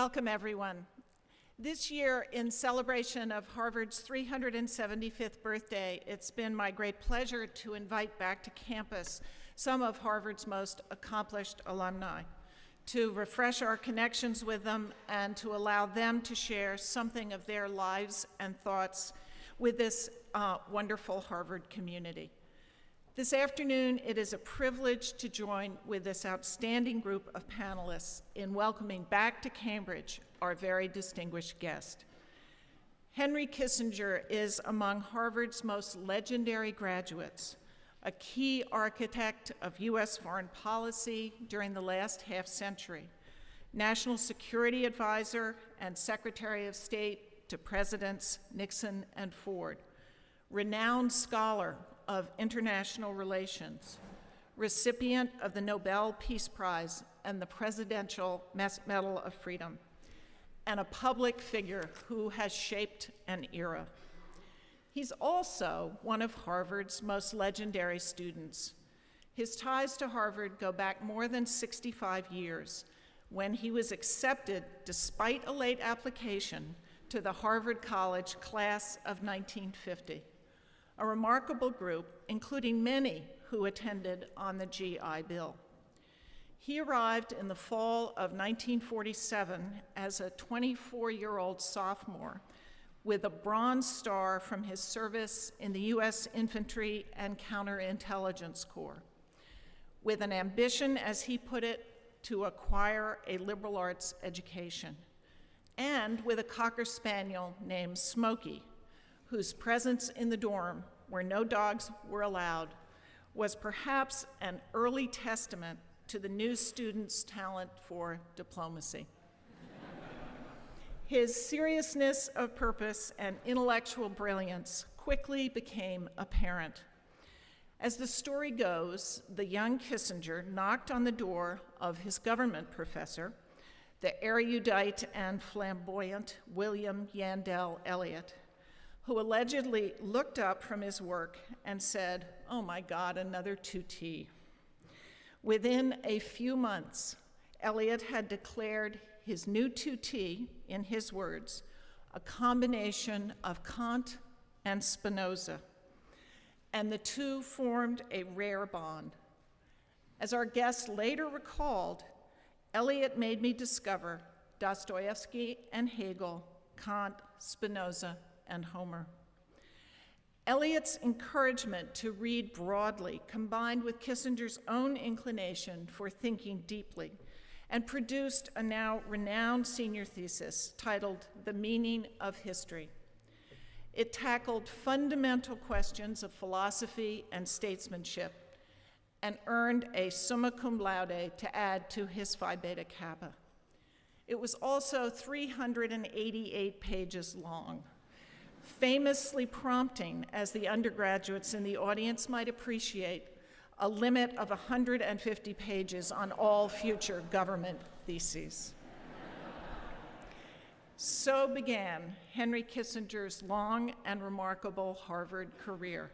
Welcome, everyone. This year, in celebration of Harvard's 375th birthday, it's been my great pleasure to invite back to campus some of Harvard's most accomplished alumni, to refresh our connections with them and to allow them to share something of their lives and thoughts with this wonderful Harvard community. This afternoon, it is a privilege to join with this outstanding group of panelists in welcoming back to Cambridge our very distinguished guest. Henry Kissinger is among Harvard's most legendary graduates, a key architect of U.S. foreign policy during the last half-century, National Security Advisor and Secretary of State to Presidents Nixon and Ford, renowned scholar of international relations, recipient of the Nobel Peace Prize and the Presidential Medal of Freedom, and a public figure who has shaped an era. He's also one of Harvard's most legendary students. His ties to Harvard go back more than 65 years, when he was accepted, despite a late application, to the Harvard College class of 1950. A remarkable group, including many who attended on the GI Bill. He arrived in the fall of 1947 as a 24-year-old sophomore with a Bronze Star from his service in the U.S. Infantry and Counterintelligence Corps, with an ambition, as he put it, to acquire a liberal arts education, and with a Cocker Spaniel named Smokey, whose presence in the dorm, where no dogs were allowed, was perhaps an early testament to the new student's talent for diplomacy. His seriousness of purpose and intellectual brilliance quickly became apparent. As the story goes, the young Kissinger knocked on the door of his government professor, the erudite and flamboyant William Yandell Elliott, who allegedly looked up from his work and said, "Oh my God, another 2T." Within a few months, Elliott had declared his new 2T, in his words, a combination of Kant and Spinoza, and the two formed a rare bond. As our guest later recalled, Elliott made me discover Dostoevsky and Hegel, Kant, Spinoza, and Homer. Elliott's encouragement to read broadly combined with Kissinger's own inclination for thinking deeply and produced a now renowned senior thesis titled The Meaning of History. It tackled fundamental questions of philosophy and statesmanship and earned a summa cum laude to add to his Phi Beta Kappa. It was also 388 pages long, famously prompting, as the undergraduates in the audience might appreciate, a limit of 150 pages on all future government theses. So began Henry Kissinger's long and remarkable Harvard career.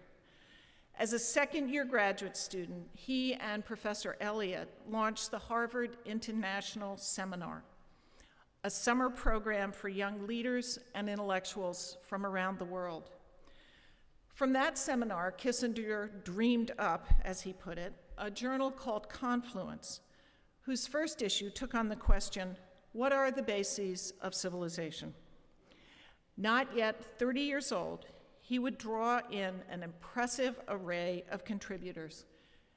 As a second-year graduate student, he and Professor Elliott launched the Harvard International Seminar, a summer program for young leaders and intellectuals from around the world. From that seminar, Kissinger dreamed up, as he put it, a journal called Confluence, whose first issue took on the question, what are the bases of civilization? Not yet 30 years old, he would draw in an impressive array of contributors,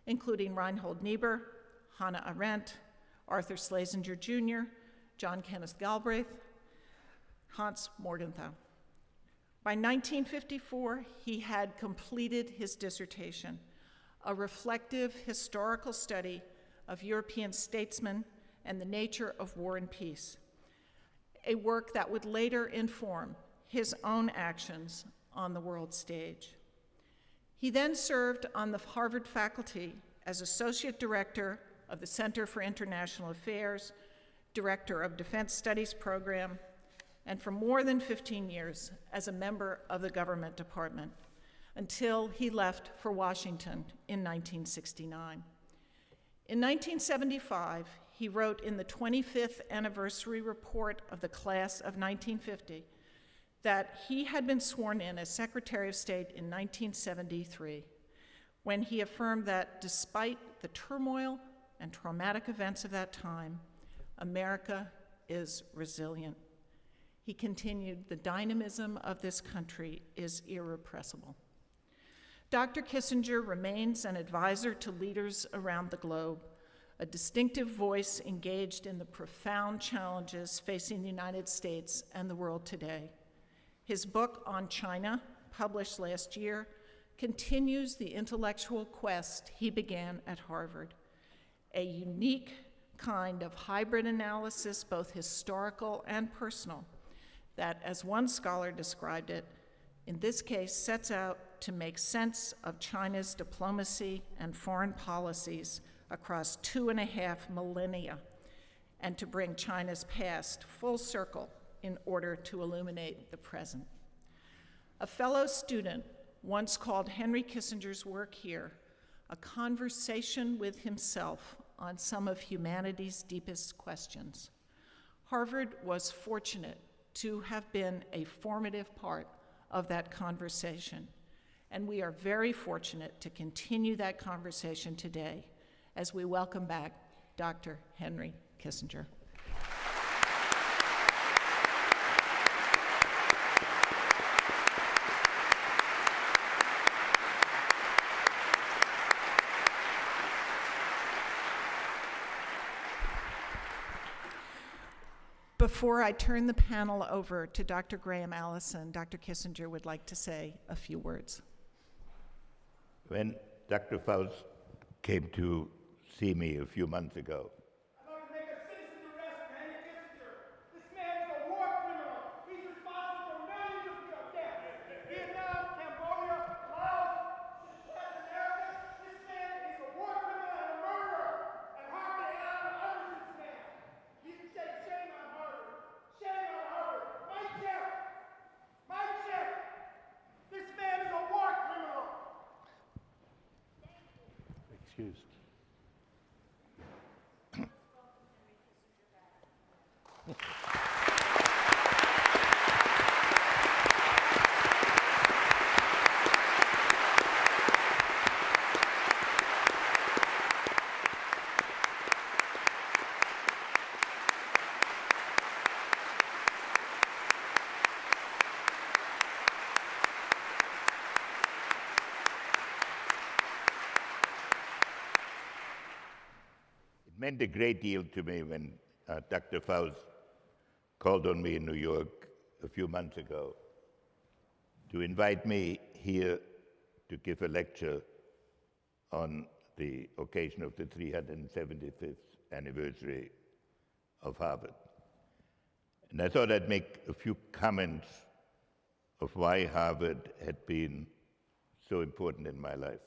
including Reinhold Niebuhr, Hannah Arendt, Arthur Schlesinger Jr., John Kenneth Galbraith, Hans Morgenthau. By 1954, he had completed his dissertation, a reflective historical study of European statesmen and the nature of war and peace, a work that would later inform his own actions on the world stage. He then served on the Harvard faculty as Associate Director of the Center for International Affairs, Director of Defense Studies Program, and for more than 15 years as a member of the Government Department, until he left for Washington in 1969. In 1975, he wrote in the 25th anniversary report of the class of 1950 that he had been sworn in as Secretary of State in 1973, when he affirmed that despite the turmoil and traumatic events of that time, America is resilient. He continued, "The dynamism of this country is irrepressible." Dr. Kissinger remains an advisor to leaders around the globe, a distinctive voice engaged in the profound challenges facing the United States and the world today. His book on China, published last year, continues the intellectual quest he began at Harvard, a unique kind of hybrid analysis, both historical and personal, that, as one scholar described it, in this case sets out to make sense of China's diplomacy and foreign policies across 2.5 millennia, and to bring China's past full circle in order to illuminate the present. A fellow student once called Henry Kissinger's work here a conversation with himself on some of humanity's deepest questions. Harvard was fortunate to have been a formative part of that conversation, and we are very fortunate to continue that conversation today as we welcome back Dr. Henry Kissinger. Before I turn the panel over to Dr. Graham Allison, Dr. Kissinger would like to say a few words. When Dr. Faust came to see me a few months ago, I'm going to make a citizen arrest for Henry Kissinger. This man is a war criminal. He's responsible for millions of deaths. Vietnam, Cambodia, Laos, Latin America. This man is a war criminal and a murderer. And Harvard allowed others this man. You can say shame on Harvard. Shame on Harvard. My check. My check. This man is a war criminal. excuse. It meant a great deal to me when Dr. Faust called on me in New York a few months ago to invite me here to give a lecture on the occasion of the 375th anniversary of Harvard. And I thought I'd make a few comments of why Harvard had been so important in my life.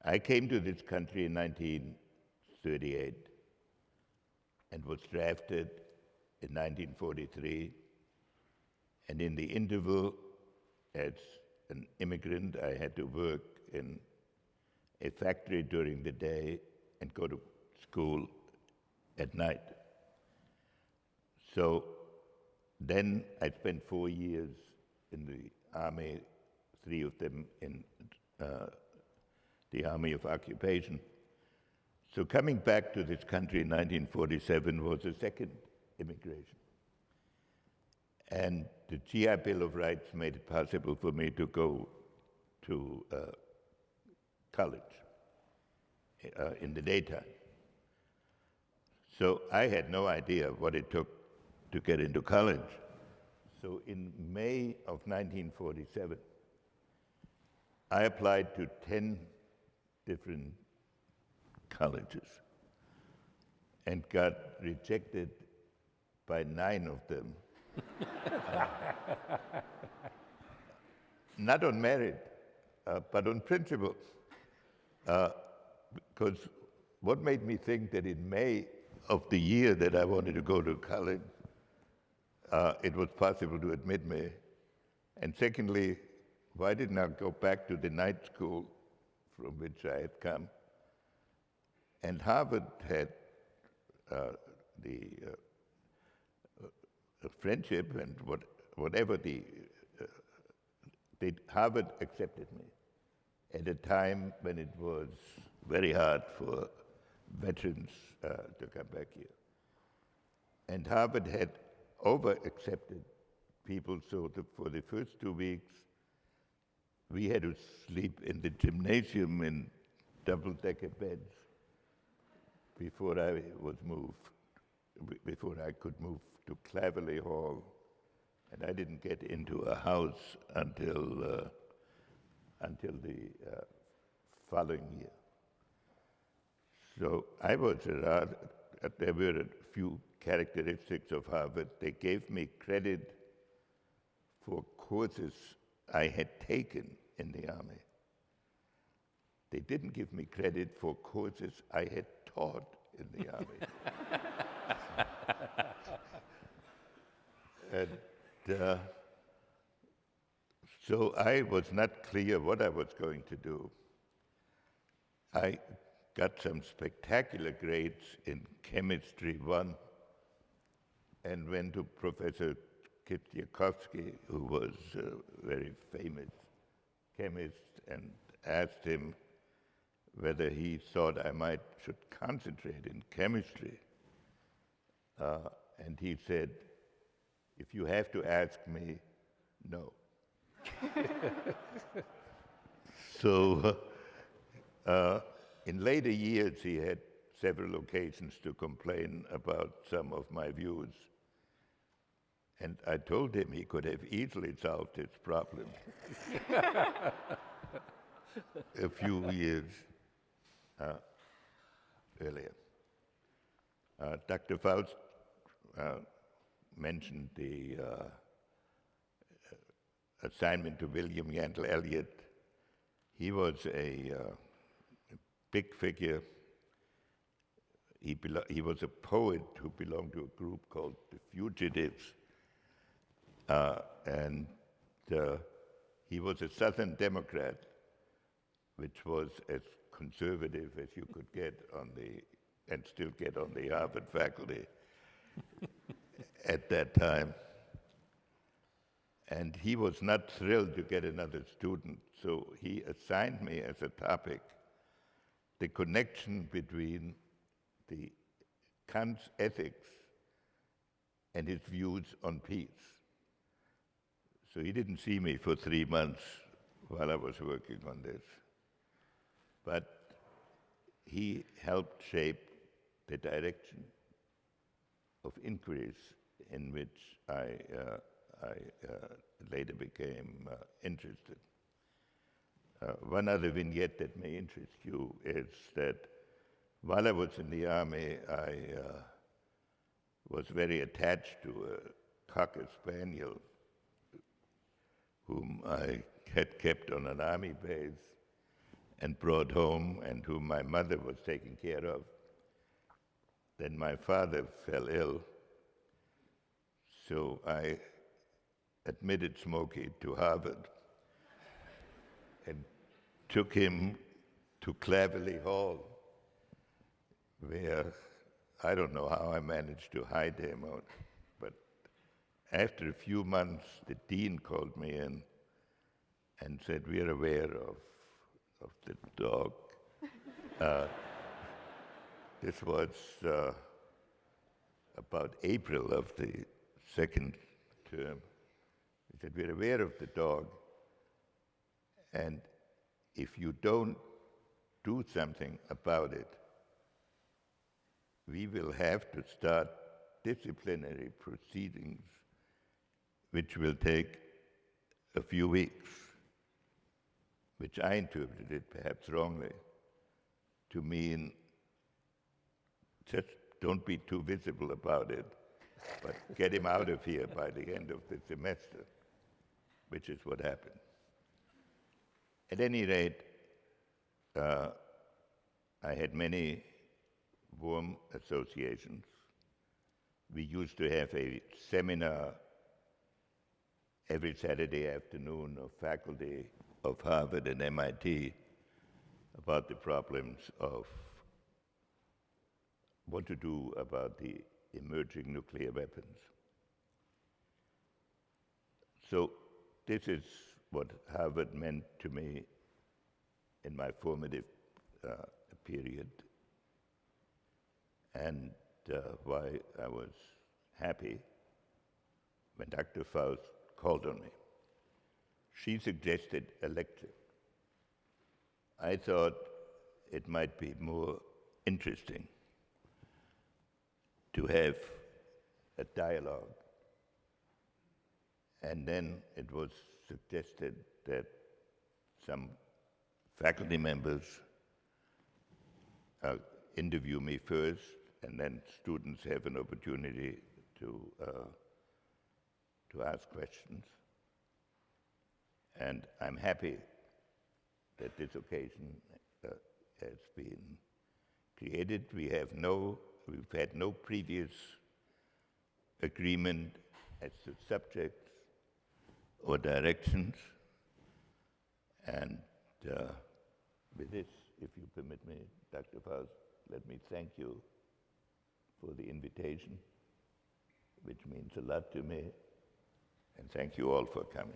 I came to this country in 1938 and was drafted in 1943. And in the interval, as an immigrant, I had to work in a factory during the day and go to school at night. So then I spent 4 years in the Army, 3 of them in the Army of Occupation. So coming back to this country in 1947 was a second immigration. And the GI Bill of Rights made it possible for me to go to college in the daytime. So I had no idea what it took to get into college. So in May of 1947, I applied to 10 different colleges and got rejected by 9 of them. Not on merit, but on principle. Because what made me think that in May of the year that I wanted to go to college, it was possible to admit me? And secondly, why didn't I go back to the night school from which I had come? And Harvard had the friendship and whatever Harvard accepted me at a time when it was very hard for veterans to come back here. And Harvard had over-accepted people, so for the first 2 weeks, we had to sleep in the gymnasium in double-decker beds before I was moved, before I could move to Claverley Hall. And I didn't get into a house until the following year. So I was around. There were a few characteristics of Harvard. They gave me credit for courses I had taken in the Army. They didn't give me credit for courses I had taught in the Army. And so I was not clear what I was going to do. I got some spectacular grades in Chemistry 1 and went to Professor Kitiakovsky, who was a very famous chemist, and asked him whether he thought I should concentrate in chemistry. And he said, "If you have to ask me, no." So in later years, he had several occasions to complain about some of my views. And I told him he could have easily solved his problem a few years earlier. Dr. Faust mentioned the assignment to William Yandell Elliott. He was a big figure. He was a poet who belonged to a group called the Fugitives. And he was a Southern Democrat, which was as conservative as you could get and still get on the Harvard faculty at that time. And he was not thrilled to get another student, so he assigned me as a topic the connection between the Kant's ethics and his views on peace. So he didn't see me for 3 months while I was working on this. But he helped shape the direction of inquiries in which I later became interested. One other vignette that may interest you is that while I was in the Army, I was very attached to a Cocker Spaniel whom I had kept on an Army base and brought home, and whom my mother was taking care of. Then my father fell ill, so I admitted Smokey to Harvard and took him to Claverley Hall, where I don't know how I managed to hide him out, but after a few months, the dean called me in and said, "We are aware of the dog." This was about April of the second term. He said, "We're aware of the dog, and if you don't do something about it, we will have to start disciplinary proceedings, which will take a few weeks," which I interpreted, perhaps wrongly, to mean just don't be too visible about it, but get him out of here by the end of the semester, which is what happened. At any rate, I had many warm associations. We used to have a seminar every Saturday afternoon of faculty of Harvard and MIT about the problems of what to do about the emerging nuclear weapons. So this is what Harvard meant to me in my formative period, and why I was happy when Dr. Faust called on me. She suggested a lecture. I thought it might be more interesting to have a dialogue. And then it was suggested that some faculty members interview me first, and then students have an opportunity to ask questions. And I'm happy that this occasion has been created. We've had no previous agreement as to subjects or directions. And with this, if you permit me, Dr. Faust, let me thank you for the invitation, which means a lot to me, and thank you all for coming.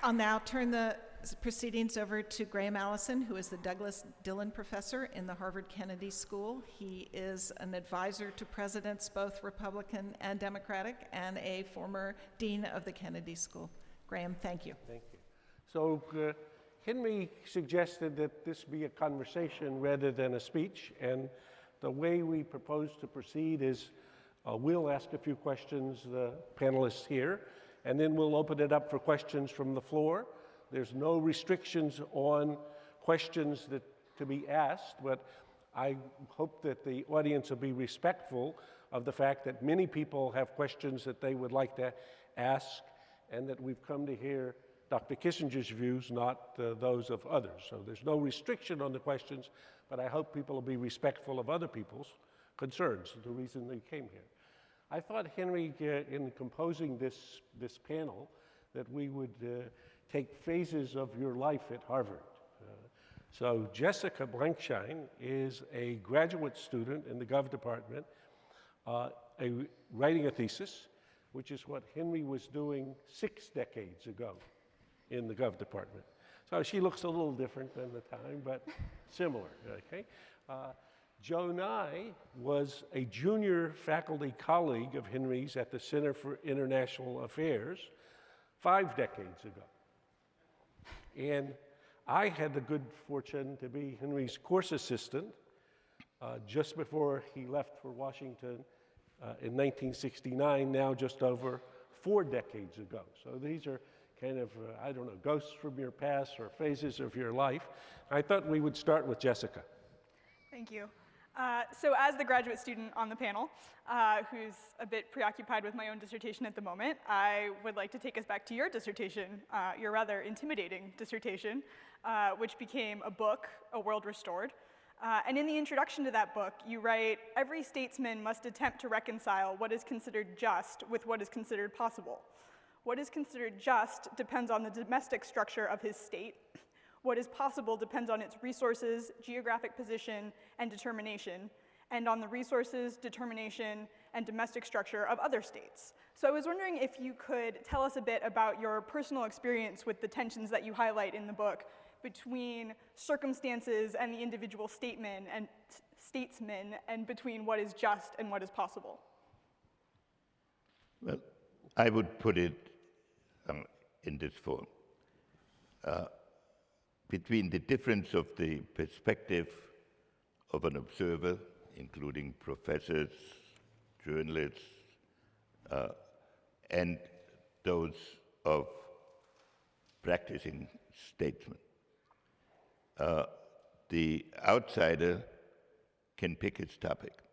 I'll now turn the proceedings over to Graham Allison, who is the Douglas Dillon Professor in the Harvard Kennedy School. He is an advisor to presidents, both Republican and Democratic, and a former dean of the Kennedy School. Graham, thank you. Thank you. So Henry suggested that this be a conversation rather than a speech, and the way we propose to proceed is we'll ask a few questions, the panelists here, and then we'll open it up for questions from the floor. There's no restrictions on questions to be asked, but I hope that the audience will be respectful of the fact that many people have questions that they would like to ask, and that we've come to hear Dr. Kissinger's views, not those of others. So there's no restriction on the questions, but I hope people will be respectful of other people's concerns, the reason they came here. I thought, Henry, in composing this panel, that we would take phases of your life at Harvard. So Jessica Blankshain is a graduate student in the Gov department, writing a thesis, which is what Henry was doing 6 decades ago in the Gov department. So she looks a little different than the time, but similar, okay? Joe Nye was a junior faculty colleague of Henry's at the Center for International Affairs 5 decades ago. And I had the good fortune to be Henry's course assistant just before he left for Washington in 1969, now just over 4 decades ago. So these are kind of, I don't know, ghosts from your past or phases of your life. I thought we would start with Jessica. Thank you. So as the graduate student on the panel, who's a bit preoccupied with my own dissertation at the moment, I would like to take us back to your dissertation, your rather intimidating dissertation, which became a book, A World Restored. And in the introduction to that book, you write, "Every statesman must attempt to reconcile what is considered just with what is considered possible. What is considered just depends on the domestic structure of his state. What is possible depends on its resources, geographic position, and determination, and on the resources, determination, and domestic structure of other states." So I was wondering if you could tell us a bit about your personal experience with the tensions that you highlight in the book between circumstances and the individual statesman, and between what is just and what is possible. Well, I would put it in this form. Between the difference of the perspective of an observer, including professors, journalists, and those of practicing statesmen. The outsider can pick his topic.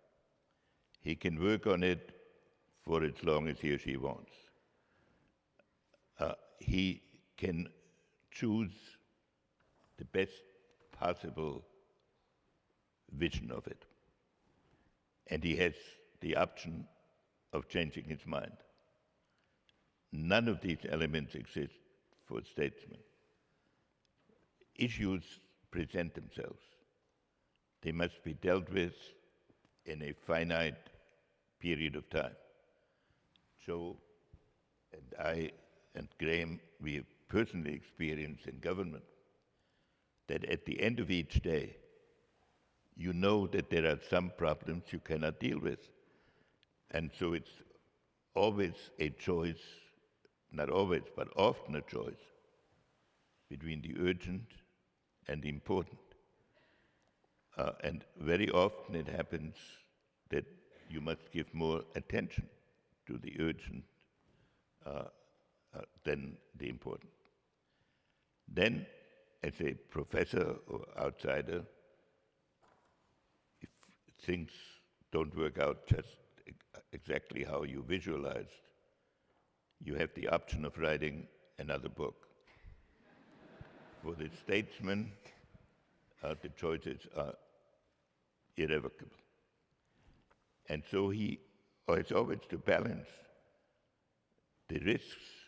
He can work on it for as long as he or she wants. He can choose the best possible vision of it. And he has the option of changing his mind. None of these elements exist for statesmen. Issues present themselves. They must be dealt with in a finite period of time. Joe and I and Graham, we have personally experienced in government that at the end of each day, you know that there are some problems you cannot deal with. And so it's always a choice, not always, but often a choice between the urgent and the important. And very often it happens that you must give more attention to the urgent than the important. Then, as a professor or outsider, if things don't work out just exactly how you visualized, you have the option of writing another book. For the statesman, the choices are irrevocable. And so he has always to balance the risks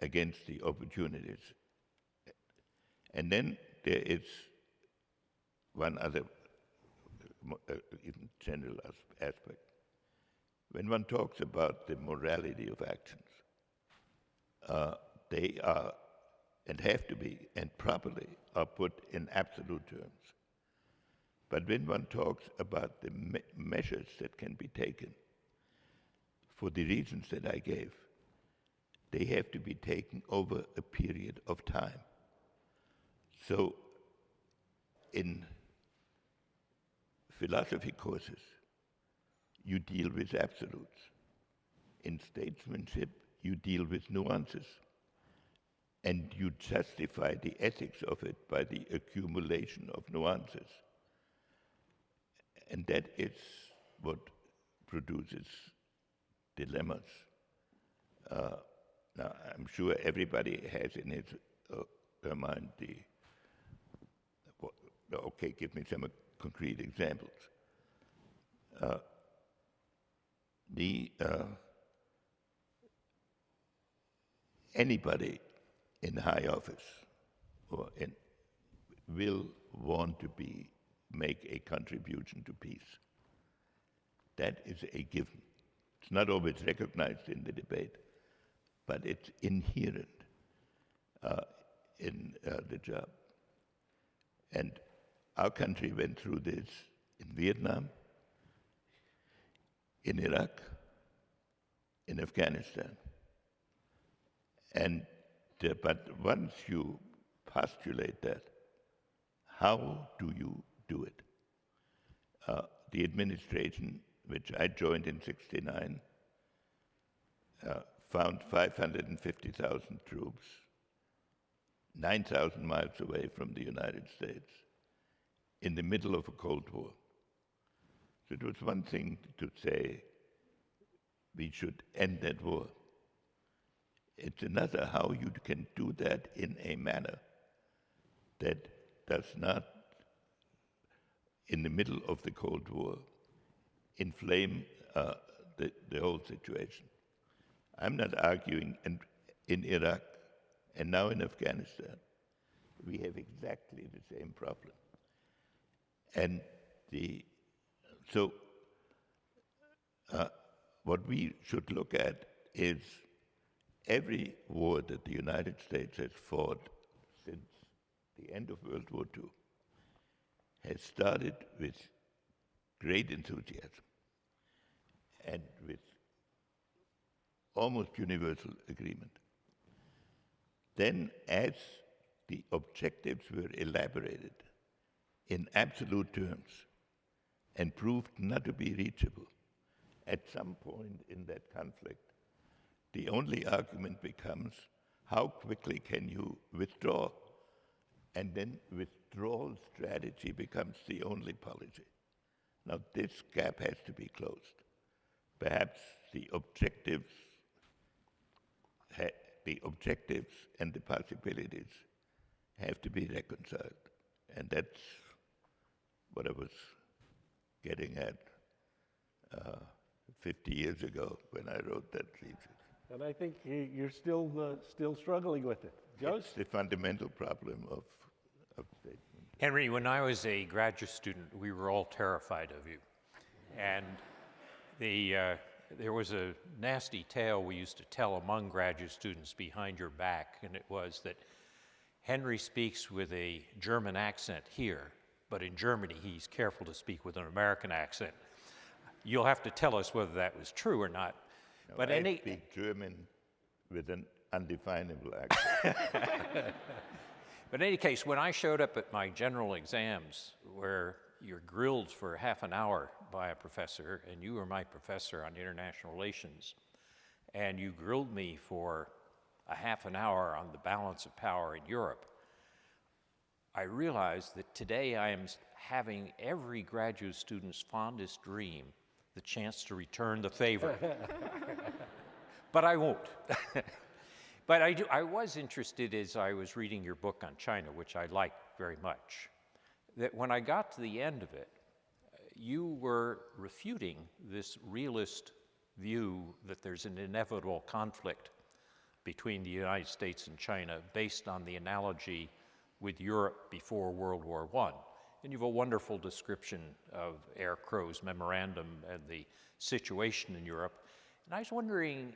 against the opportunities. And then there is one other even general aspect. When one talks about the morality of actions, they are and have to be, and properly, are put in absolute terms. But when one talks about the measures that can be taken, for the reasons that I gave, they have to be taken over a period of time. So in philosophy courses, you deal with absolutes. In statesmanship, you deal with nuances. And you justify the ethics of it by the accumulation of nuances. And that is what produces dilemmas. Now, I'm sure everybody has in his her mind okay, give me some concrete examples. Anybody in high office or will want to make a contribution to peace. That is a given. It's not always recognized in the debate, but it's inherent in the job. And our country went through this in Vietnam, in Iraq, in Afghanistan. But once you postulate that, how do you do it? The administration, which I joined in '69, found 550,000 troops, 9,000 miles away from the United States, in the middle of a Cold War. So it was one thing to say we should end that war. It's another how you can do that in a manner that does not, in the middle of the Cold War, inflame the whole situation. I'm not arguing in Iraq and now in Afghanistan, we have exactly the same problem. And what we should look at is every war that the United States has fought since the end of World War II has started with great enthusiasm and with almost universal agreement. Then, as the objectives were elaborated in absolute terms and proved not to be reachable, at some point in that conflict, the only argument becomes, how quickly can you withdraw? And then withdrawal strategy becomes the only policy. Now this gap has to be closed. Perhaps the objectives and the possibilities have to be reconciled. And that's what I was getting at 50 years ago when I wrote that thesis. And I think you're still struggling with it. Joe? It's the fundamental problem of statesman. Henry, when I was a graduate student, we were all terrified of you. And there was a nasty tale we used to tell among graduate students behind your back, and it was that Henry speaks with a German accent here, but in Germany he's careful to speak with an American accent. You'll have to tell us whether that was true or not. No, But I speak German with an undefinable accent. But in any case, when I showed up at my general exams, where you're grilled for half an hour by a professor, and you were my professor on international relations, and you grilled me for a half an hour on the balance of power in Europe, I realized that today I am having every graduate student's fondest dream, the chance to return the favor. But I won't. But I was interested as I was reading your book on China, which I liked very much, that when I got to the end of it, you were refuting this realist view that there's an inevitable conflict between the United States and China based on the analogy with Europe before World War I. And you have a wonderful description of Eyre Crow's memorandum and the situation in Europe. And I was wondering,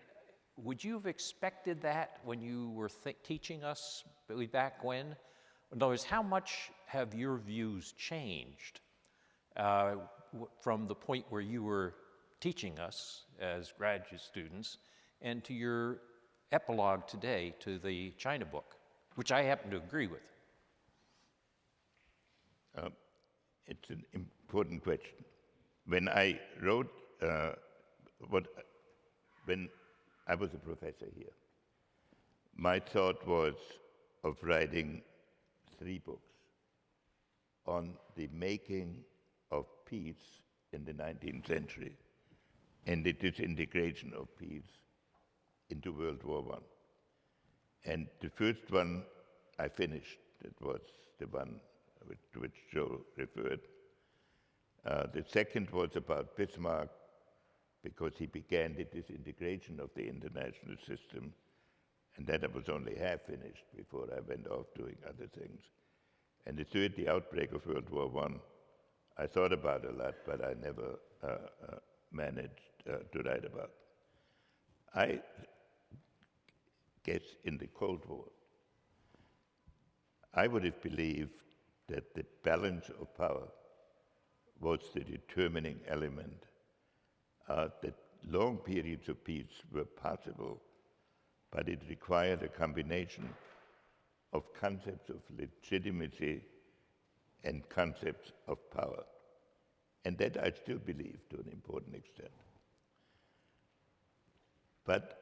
would you have expected that when you were teaching us way back when? In other words, how much have your views changed from the point where you were teaching us as graduate students and to your epilogue today to the China book, which I happen to agree with? It's an important question. When I wrote, when I was a professor here, my thought was of writing 3 books on the making of peace in the 19th century and the disintegration of peace into World War I. And the first one I finished. It was the one to which Joe referred. The second was about Bismarck, because he began the disintegration of the international system, and that I was only half finished before I went off doing other things. And the third, the outbreak of World War I thought about a lot, but I never managed to write about. I guess in the Cold War, I would have believed that the balance of power was the determining element, that long periods of peace were possible, but it required a combination of concepts of legitimacy and concepts of power. And that I still believe to an important extent. But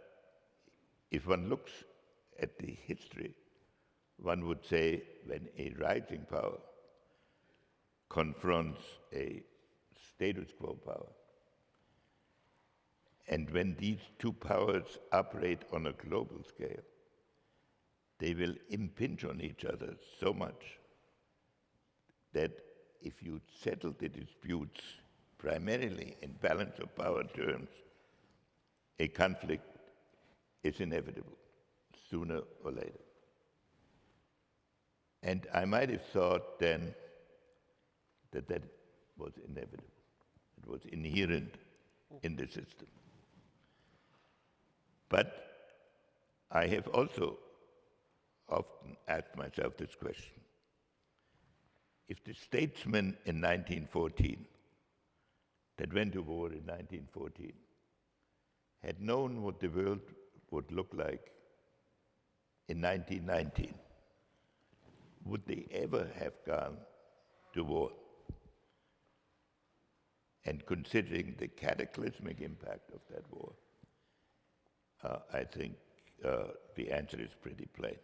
if one looks at the history, one would say when a rising power confronts a status quo power, and when these two powers operate on a global scale, they will impinge on each other so much that if you settle the disputes primarily in balance of power terms, a conflict is inevitable, sooner or later. And I might have thought then that that was inevitable. It was inherent in the system. But I have also often asked myself this question. If the statesman in 1914, that went to war in 1914, had known what the world would look like in 1919, would they ever have gone to war? And considering the cataclysmic impact of that war, I think the answer is pretty plain.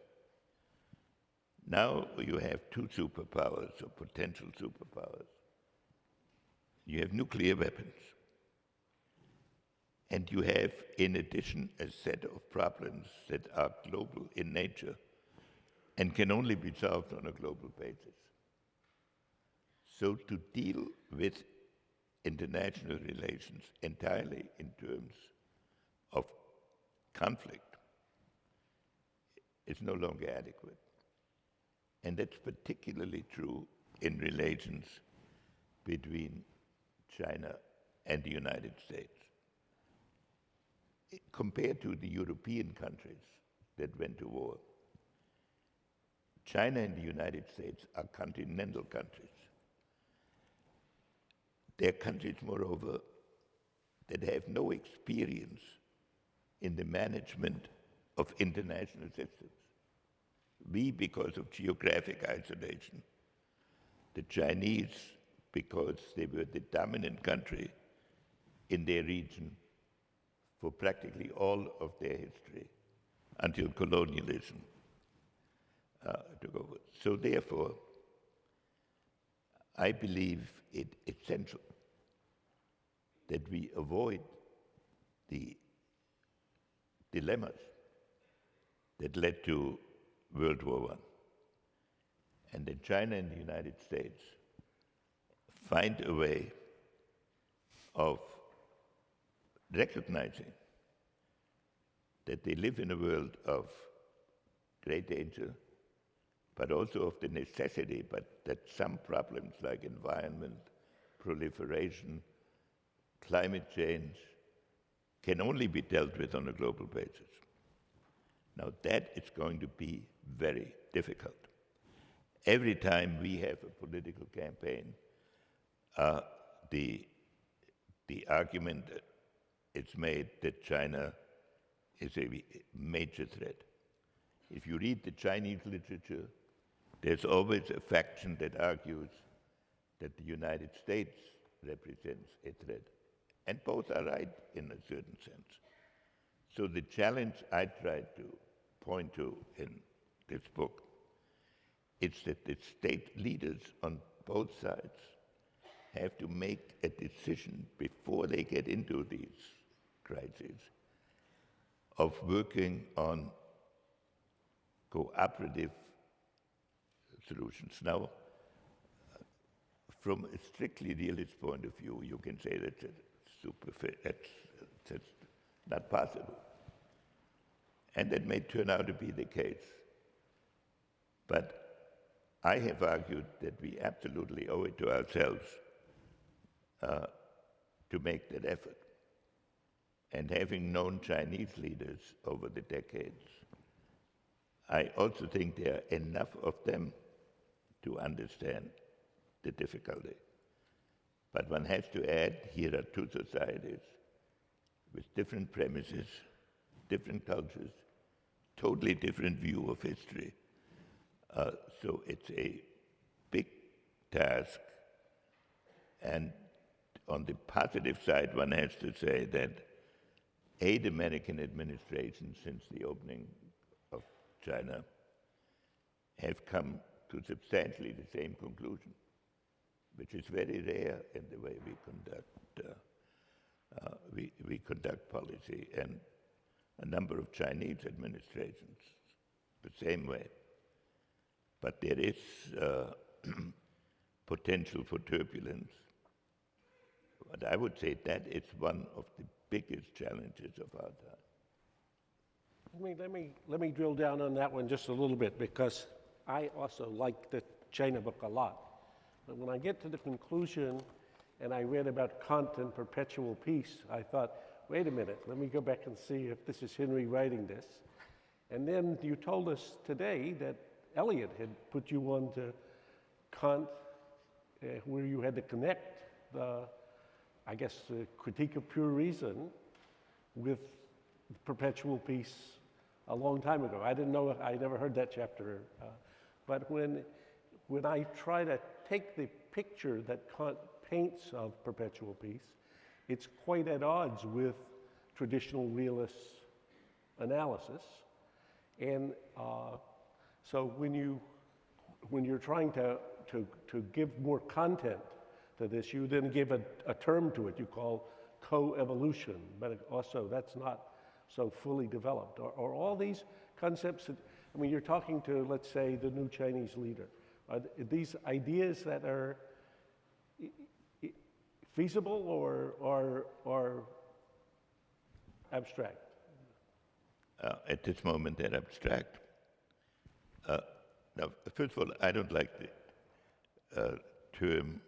Now you have two superpowers, or potential superpowers. You have nuclear weapons. And you have, in addition, a set of problems that are global in nature and can only be solved on a global basis. So to deal with international relations entirely in terms of conflict is no longer adequate. And that's particularly true in relations between China and the United States. Compared to the European countries that went to war, China and the United States are continental countries. They're countries, moreover, that have no experience in the management of international systems. We, because of geographic isolation, the Chinese, because they were the dominant country in their region for practically all of their history until colonialism took over. So therefore, I believe it essential that we avoid the dilemmas that led to World War I, and that China and the United States find a way of recognizing that they live in a world of great danger, but also of the necessity, but that some problems like environment, proliferation, climate change can only be dealt with on a global basis. Now that is going to be very difficult. Every time we have a political campaign, the argument is made that China is a major threat. If you read the Chinese literature, there's always a faction that argues that the United States represents a threat. And both are right in a certain sense. So the challenge I tried to point to in this book is that the state leaders on both sides have to make a decision before they get into these crises of working on cooperative solutions. Now, from a strictly realist point of view, you can say that's that's not possible. And that may turn out to be the case. But I have argued that we absolutely owe it to ourselves to make that effort. And having known Chinese leaders over the decades, I also think there are enough of them to understand the difficulty. But one has to add, here are two societies with different premises, different cultures, totally different view of history. So it's a big task. And on the positive side, one has to say that 8 American administrations since the opening of China have come to substantially the same conclusion, which is very rare in the way we conduct policy, and a number of Chinese administrations the same way. But there is potential for turbulence. But I would say that is one of the biggest challenges of our time. Let me drill down on that one just a little bit, because I also like the China book a lot. But when I get to the conclusion and I read about Kant and perpetual peace, I thought, wait a minute, let me go back and see if this is Henry writing this. And then you told us today that Eliot had put you on to Kant, where you had to connect the critique of pure reason with perpetual peace a long time ago. I didn't know, I never heard that chapter. But when I try to take the picture that Kant paints of perpetual peace, it's quite at odds with traditional realist analysis. And so when you're trying to give more content to this, you then give a term to it you call co-evolution, but also that's not so fully developed. Are all these concepts that, I mean, you're talking to, let's say, the new Chinese leader. Are these ideas that are feasible or abstract? At this moment, they're abstract. Now, first of all, I don't like the term,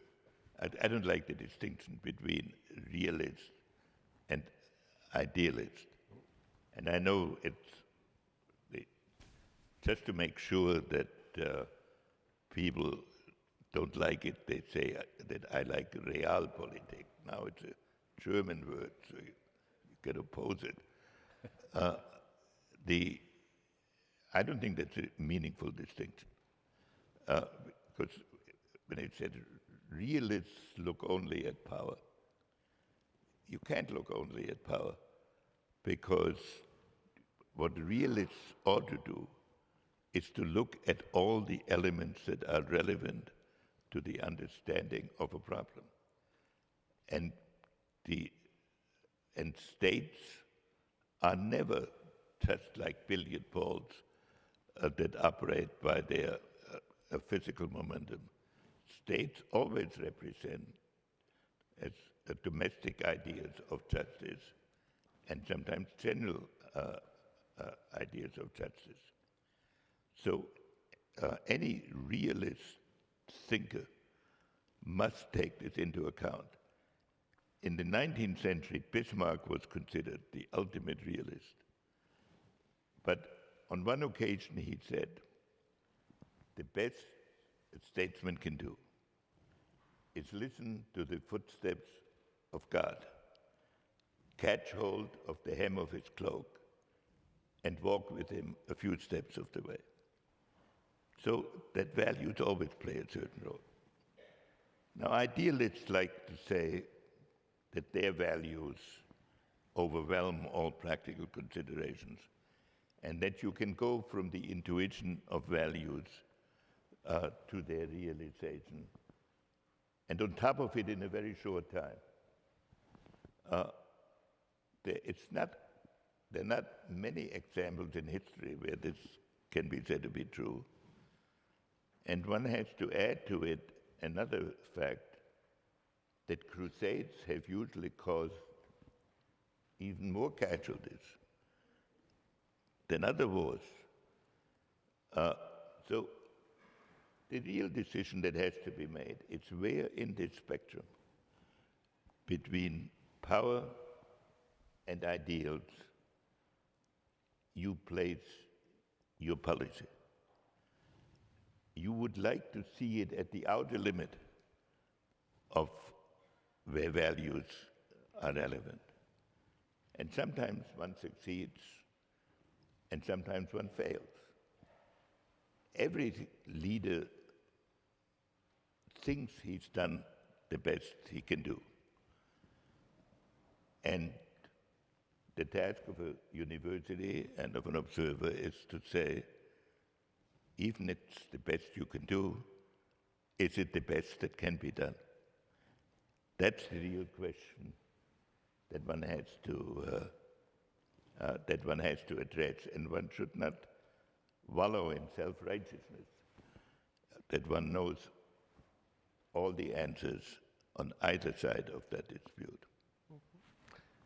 I don't like the distinction between realist and idealist. And I know just to make sure that people don't like it, they say that I like realpolitik. Now it's a German word, so you can oppose it. I don't think that's a meaningful distinction. Because when it said realists look only at power, you can't look only at power, because what realists ought to do is to look at all the elements that are relevant to the understanding of a problem. And states are never just like billiard balls that operate by their physical momentum. States always represent as domestic ideas of justice and sometimes general ideas of justice. So any realist thinker must take this into account. In the 19th century, Bismarck was considered the ultimate realist. But on one occasion he said, the best a statesman can do is listen to the footsteps of God, catch hold of the hem of his cloak, and walk with him a few steps of the way. So that values always play a certain role. Now, idealists like to say that their values overwhelm all practical considerations, and that you can go from the intuition of values to their realization, and on top of it in a very short time. There are not many examples in history where this can be said to be true. And one has to add to it another fact, that crusades have usually caused even more casualties than other wars. So the real decision that has to be made is where in this spectrum between power and ideals you place your policy. You would like to see it at the outer limit of where values are relevant. And sometimes one succeeds, and sometimes one fails. Every leader thinks he's done the best he can do. And the task of a university and of an observer is to say, even if it's the best you can do, is it the best that can be done? That's the real question that one has to address, and one should not wallow in self-righteousness, that one knows all the answers on either side of that dispute.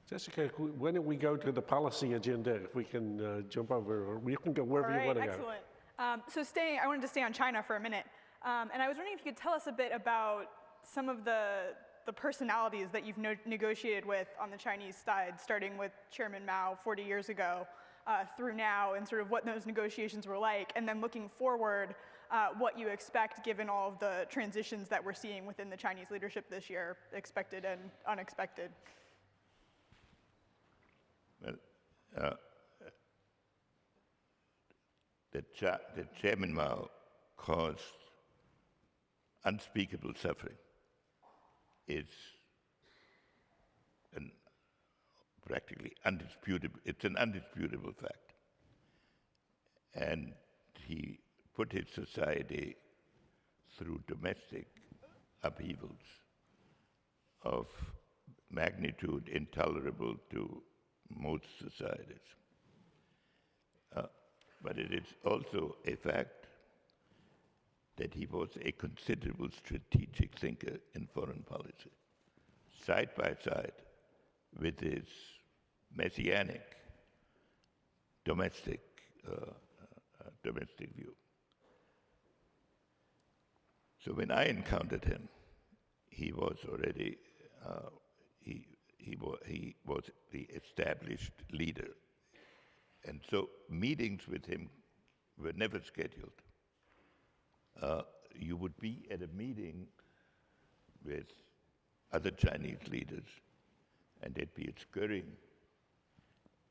Jessica, when don't we go to the policy agenda, if we can jump over, or we can go wherever you want to go. Excellent. I wanted to stay on China for a minute. And I was wondering if you could tell us a bit about some of the personalities that you've negotiated with on the Chinese side, starting with Chairman Mao 40 years ago through now, and sort of what those negotiations were like, and then looking forward, what you expect given all of the transitions that we're seeing within the Chinese leadership this year, expected and unexpected. Well, that Chairman Mao caused unspeakable suffering is practically undisputable. It's an undisputable fact. And he put his society through domestic upheavals of magnitude intolerable to most societies. But it is also a fact that he was a considerable strategic thinker in foreign policy. side by side with his messianic domestic view. So when I encountered him, he was already he was the established leader, and so meetings with him were never scheduled. You would be at a meeting with other Chinese leaders, and there'd be a scurrying,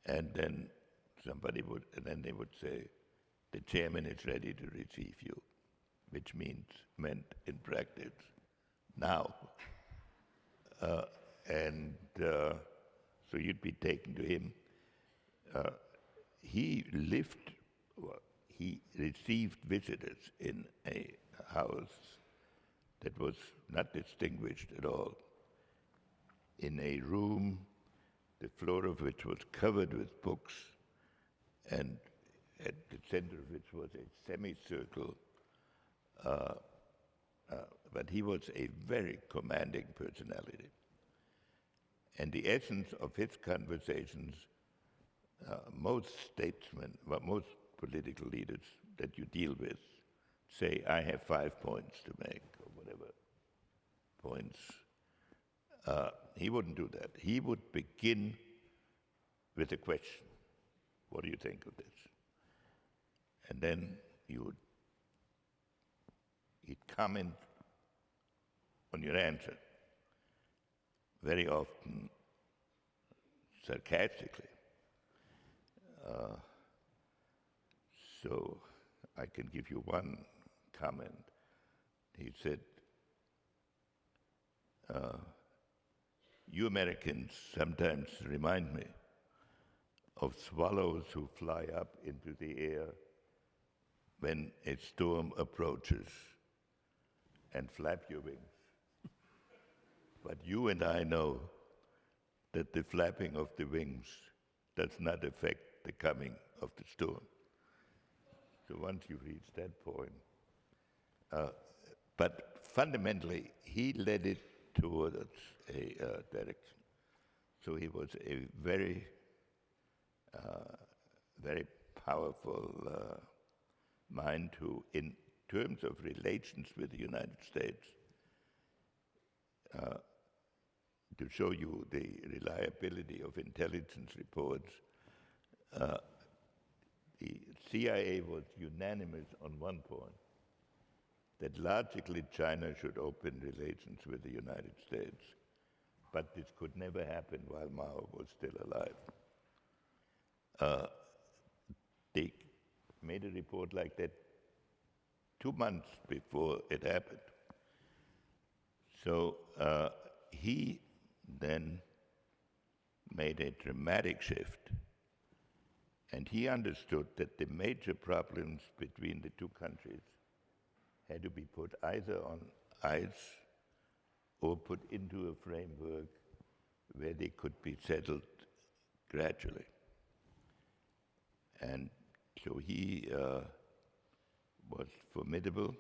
and then they would say, "The chairman is ready to receive you," which meant in practice, now. So you'd be taken to him. He received visitors in a house that was not distinguished at all, in a room, the floor of which was covered with books, and at the center of which was a semicircle. But he was a very commanding personality. And the essence of his conversations, most statesmen, most political leaders that you deal with say, "I have 5 points to make," or whatever points. He wouldn't do that. He would begin with a question. "What do you think of this?" And then he'd comment on your answer, very often sarcastically. So I can give you one comment. He said, "You Americans sometimes remind me of swallows who fly up into the air when a storm approaches and flap your wings. But you and I know that the flapping of the wings does not affect the coming of the storm." So once you reach that point, but fundamentally, he led it towards a direction. So he was a very, very powerful mind who, in terms of relations with the United States, to show you the reliability of intelligence reports, the CIA was unanimous on one point, that logically China should open relations with the United States, but this could never happen while Mao was still alive. They made a report like that 2 months before it happened. So he then made a dramatic shift, and he understood that the major problems between the two countries had to be put either on ice or put into a framework where they could be settled gradually. And so he was formidable,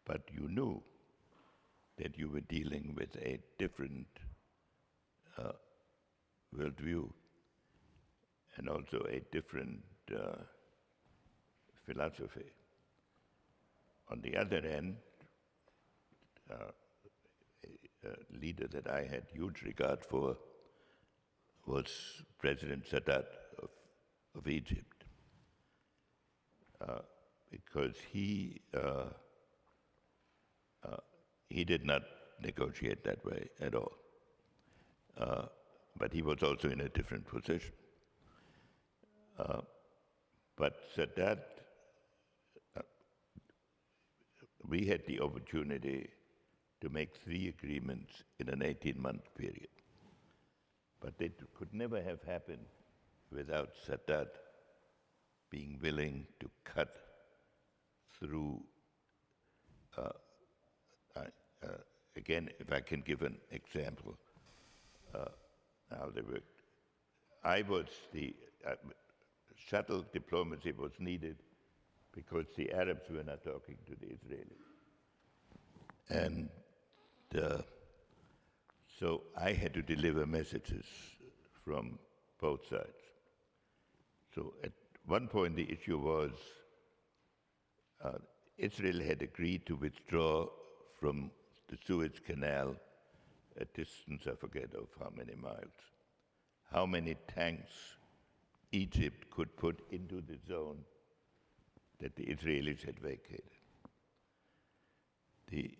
but you knew that you were dealing with a different worldview and also a different philosophy. On the other end, a leader that I had huge regard for was President Sadat of Egypt, because he did not negotiate that way at all. But he was also in a different position. But Sadat, we had the opportunity to make 3 agreements in an 18-month period. But they could never have happened without Sadat being willing to cut through. Again, if I can give an example how they worked. I was the shuttle diplomacy was needed because the Arabs were not talking to the Israelis. And So I had to deliver messages from both sides. So at one point the issue was Israel had agreed to withdraw from the Suez Canal a distance, I forget of how many miles, how many tanks Egypt could put into the zone that the Israelis had vacated. The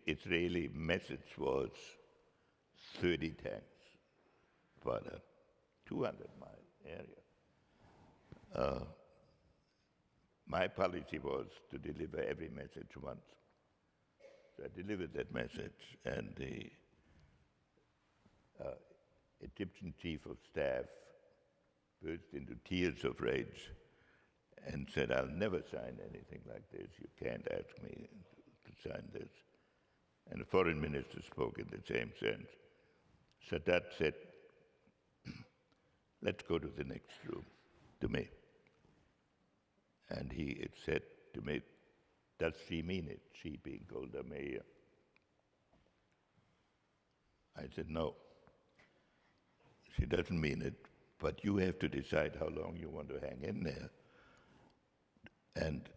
Israeli message was 30 tanks for a 200-mile area. My policy was to deliver every message once. So I delivered that message, and the Egyptian chief of staff burst into tears of rage and said, "I'll never sign anything like this. You can't ask me to sign this." And the foreign minister spoke in the same sense. Sadat said, "Let's go to the next room," to me. And he had said to me, "Does she mean it?" She being Golda Meir. I said, "No, she doesn't mean it, but you have to decide how long you want to hang in there." And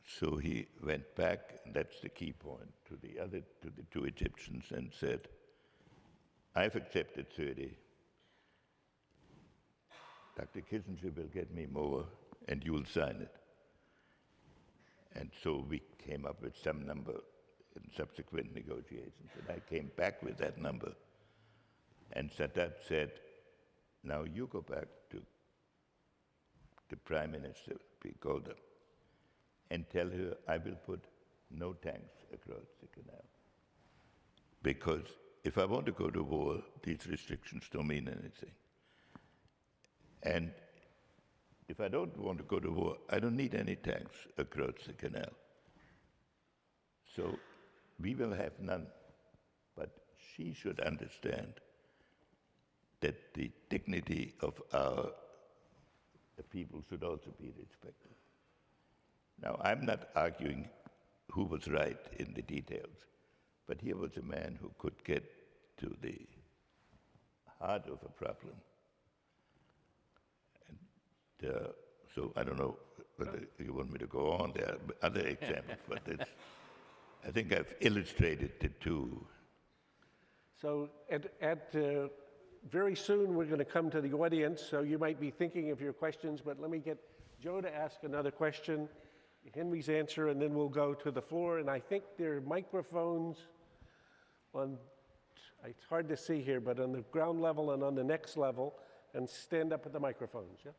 so he went back, and that's the key point, to the two Egyptians and said, "I've accepted 30. Dr. Kissinger will get me more, and you'll sign it." And so we came up with some number in subsequent negotiations, and I came back with that number. And Sadat said, "Now you go back to the Prime Minister, Golda, and tell her I will put no tanks across the canal. Because if I want to go to war, these restrictions don't mean anything. And if I don't want to go to war, I don't need any tanks across the canal. So we will have none. But she should understand that the dignity of the people should also be respected." Now, I'm not arguing who was right in the details, but here was a man who could get to the heart of a problem. And so I don't know whether you want me to go on. There are other examples, but I think I've illustrated the two. So very soon we're going to come to the audience, so you might be thinking of your questions, but let me get Joe to ask another question, Henry's answer, and then we'll go to the floor. And I think there are microphones on, it's hard to see here, but on the ground level and on the next level, and stand up at the microphones, yeah?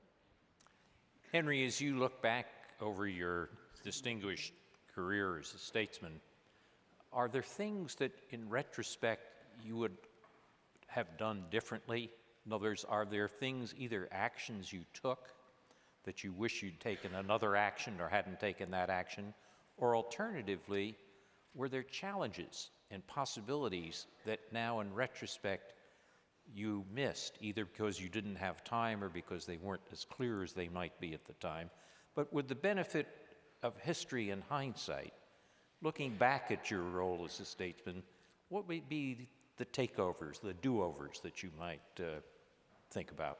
Henry, as you look back over your distinguished career as a statesman, are there things that in retrospect you would have done differently? In other words, are there things, either actions you took that you wish you'd taken another action or hadn't taken that action? Or alternatively, were there challenges and possibilities that now in retrospect you missed, either because you didn't have time or because they weren't as clear as they might be at the time? But with the benefit of history and hindsight, looking back at your role as a statesman, what would be the takeovers, the do-overs that you might think about?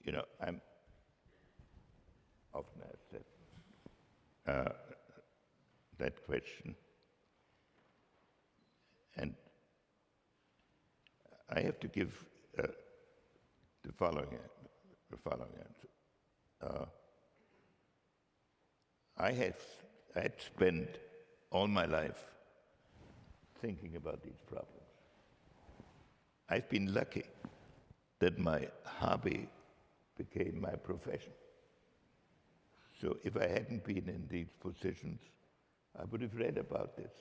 You know, I'm often asked that question. And I have to give the following answer. I had spent all my life thinking about these problems. I've been lucky that my hobby became my profession. So if I hadn't been in these positions, I would have read about this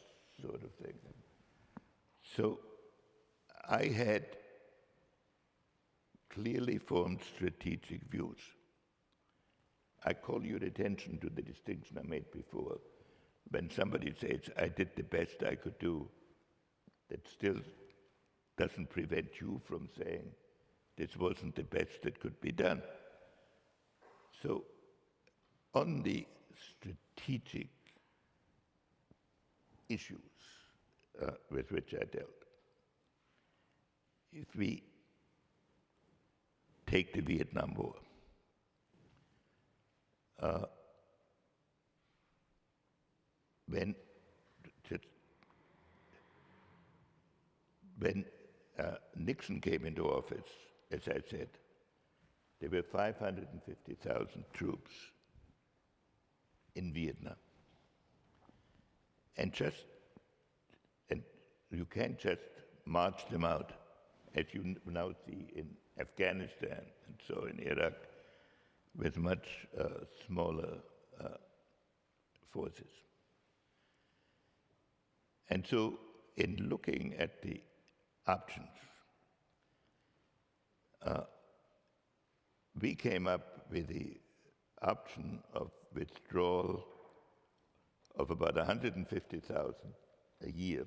sort of thing. So I had clearly formed strategic views. I call your attention to the distinction I made before. When somebody says, "I did the best I could do," that still doesn't prevent you from saying, "This wasn't the best that could be done." So on the strategic issues with which I dealt. If we take the Vietnam War, when Nixon came into office, as I said, there were 550,000 troops in Vietnam. And you can't just march them out, as you now see in Afghanistan and so in Iraq, with much smaller forces. And so, in looking at the options, we came up with the option of withdrawal of about 150,000 a year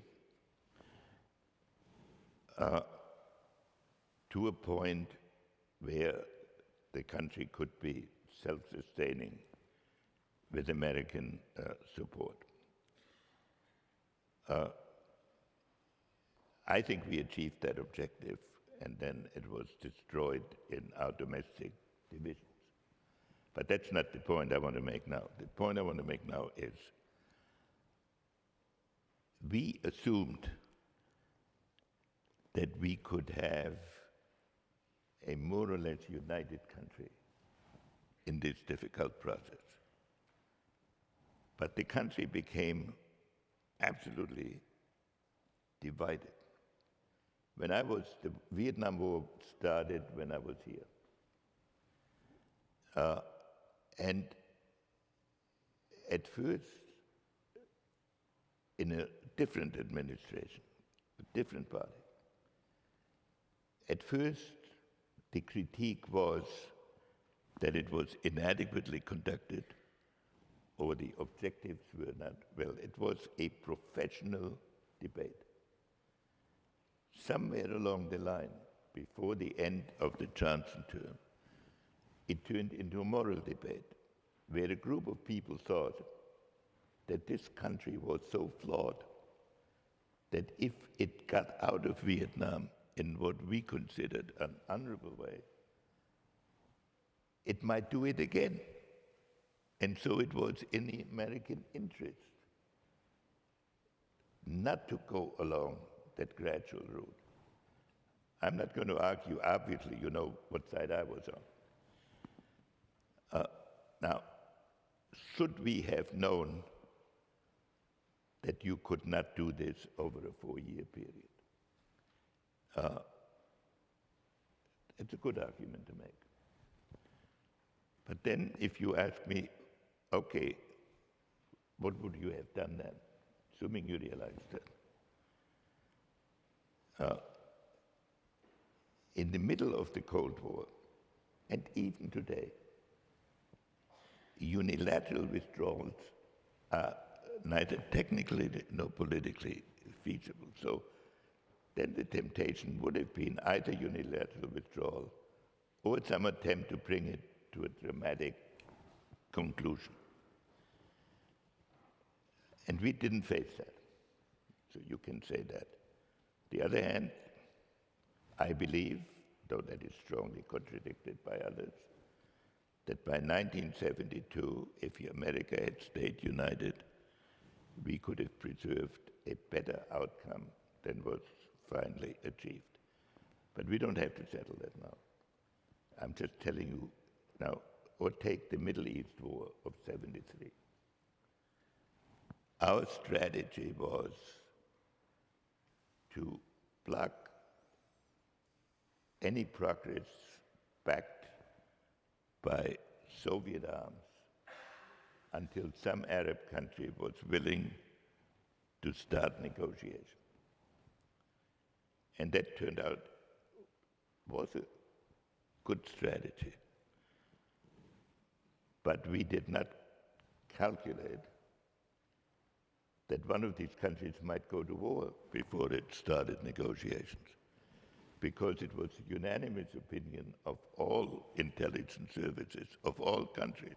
to a point where the country could be self-sustaining with American support. I think we achieved that objective, and then it was destroyed in our domestic divisions. But that's not the point I want to make now. The point I want to make now is we assumed that we could have a more or less united country in this difficult process. But the country became absolutely divided. The Vietnam War started when I was here. And at first, in a different administration, a different party, at first the critique was that it was inadequately conducted or the objectives were not, well, it was a professional debate. Somewhere along the line, before the end of the Johnson term, it turned into a moral debate, where a group of people thought that this country was so flawed that if it got out of Vietnam in what we considered an honorable way, it might do it again. And so it was in the American interest not to go along that gradual route. I'm not going to argue, obviously, you know what side I was on. Now, should we have known that you could not do this over a 4-year period? It's a good argument to make. But then if you ask me, okay, what would you have done then, assuming you realize that? In the middle of the Cold War, and even today, unilateral withdrawals are neither technically nor politically feasible. So then the temptation would have been either unilateral withdrawal or some attempt to bring it to a dramatic conclusion. And we didn't face that. So you can say that. On the other hand, I believe, though that is strongly contradicted by others, that by 1972, if America had stayed united, we could have preserved a better outcome than was finally achieved. But we don't have to settle that now. I'm just telling you now, or take the Middle East War of '73. Our strategy was to block any progress backed by Soviet arms until some Arab country was willing to start negotiations. And that turned out was a good strategy. But we did not calculate that one of these countries might go to war before it started negotiations, because it was the unanimous opinion of all intelligence services of all countries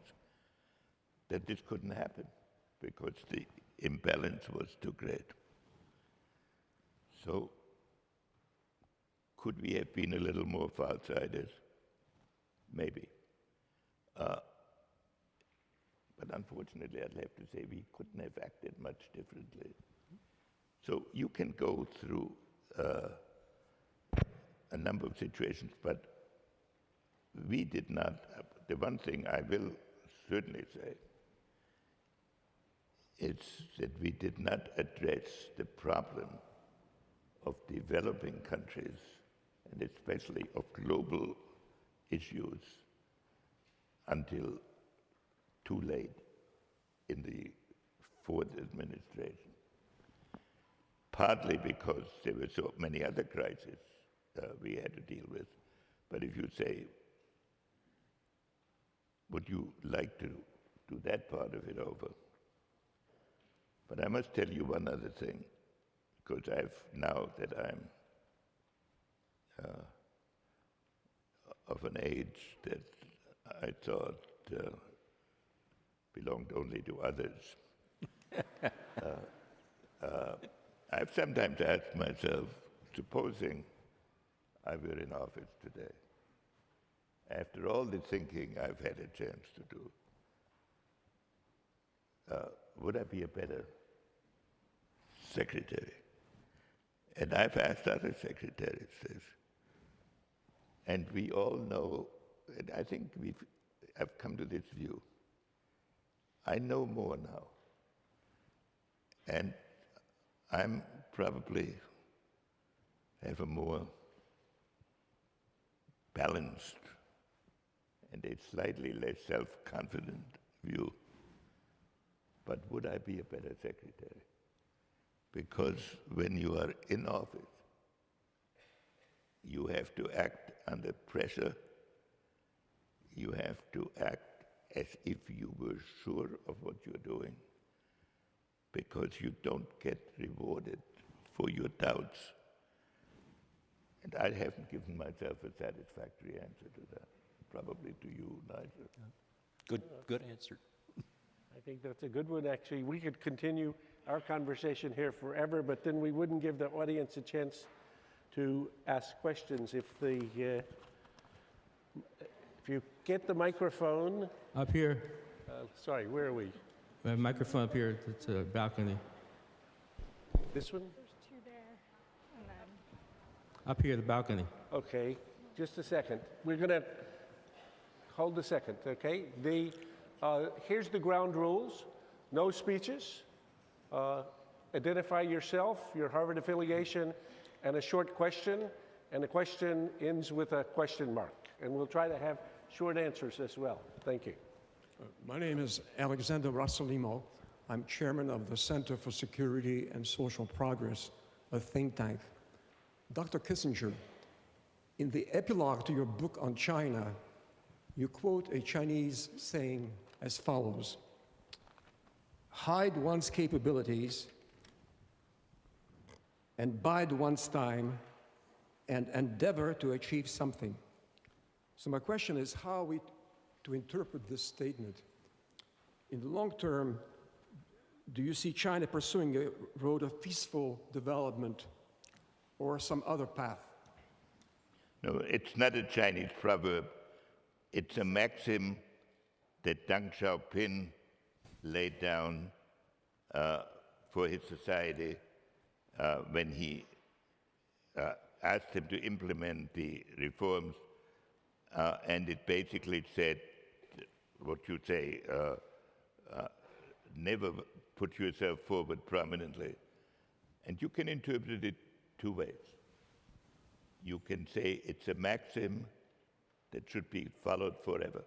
that this couldn't happen. because the imbalance was too great. So, could we have been a little more farsighted? Maybe. But unfortunately, I'd have to say we couldn't have acted much differently. So you can go through a number of situations, but we did not. The one thing I will certainly say is that we did not address the problem of developing countries, and especially of global issues, until too late in the Ford administration. Partly because there were so many other crises we had to deal with. But if you say, would you like to do that part of it over? But I must tell you one other thing, because now that I'm of an age that I thought belonged only to others. I've sometimes asked myself, supposing I were in office today, after all the thinking I've had a chance to do, would I be a better secretary? And I've asked other secretaries this. And we all know, and I think I've come to this view, I know more now. And I'm probably have a more balanced and a slightly less self-confident view. But would I be a better secretary? Because when you are in office, you have to act under pressure. You have to act as if you were sure of what you're doing, because you don't get rewarded for your doubts. And I haven't given myself a satisfactory answer to that. Probably to you, Nigel. Good answer. I think that's a good one, actually. We could continue our conversation here forever, but then we wouldn't give the audience a chance to ask questions. If you get the microphone. Up here. Sorry, where are we? We have a microphone up here to the balcony. This one? There's two there, and then Up here, the balcony. Okay, just a second. We're going to hold a second, okay? Here's the ground rules. No speeches. Identify yourself, your Harvard affiliation, and a short question. And the question ends with a question mark. And we'll try to have short answers as well. Thank you. My name is Alexander Rossolimo. I'm chairman of the Center for Security and Social Progress, a think tank. Dr. Kissinger, in the epilogue to your book on China, you quote a Chinese saying as follows: hide one's capabilities and bide one's time and endeavor to achieve something. So my question is, how are we to interpret this statement? In the long term, do you see China pursuing a road of peaceful development or some other path? No, it's not a Chinese proverb. It's a maxim that Deng Xiaoping laid down for his society when he asked him to implement the reforms, and it basically said what you say, never put yourself forward prominently. And you can interpret it two ways. You can say it's a maxim that should be followed forever.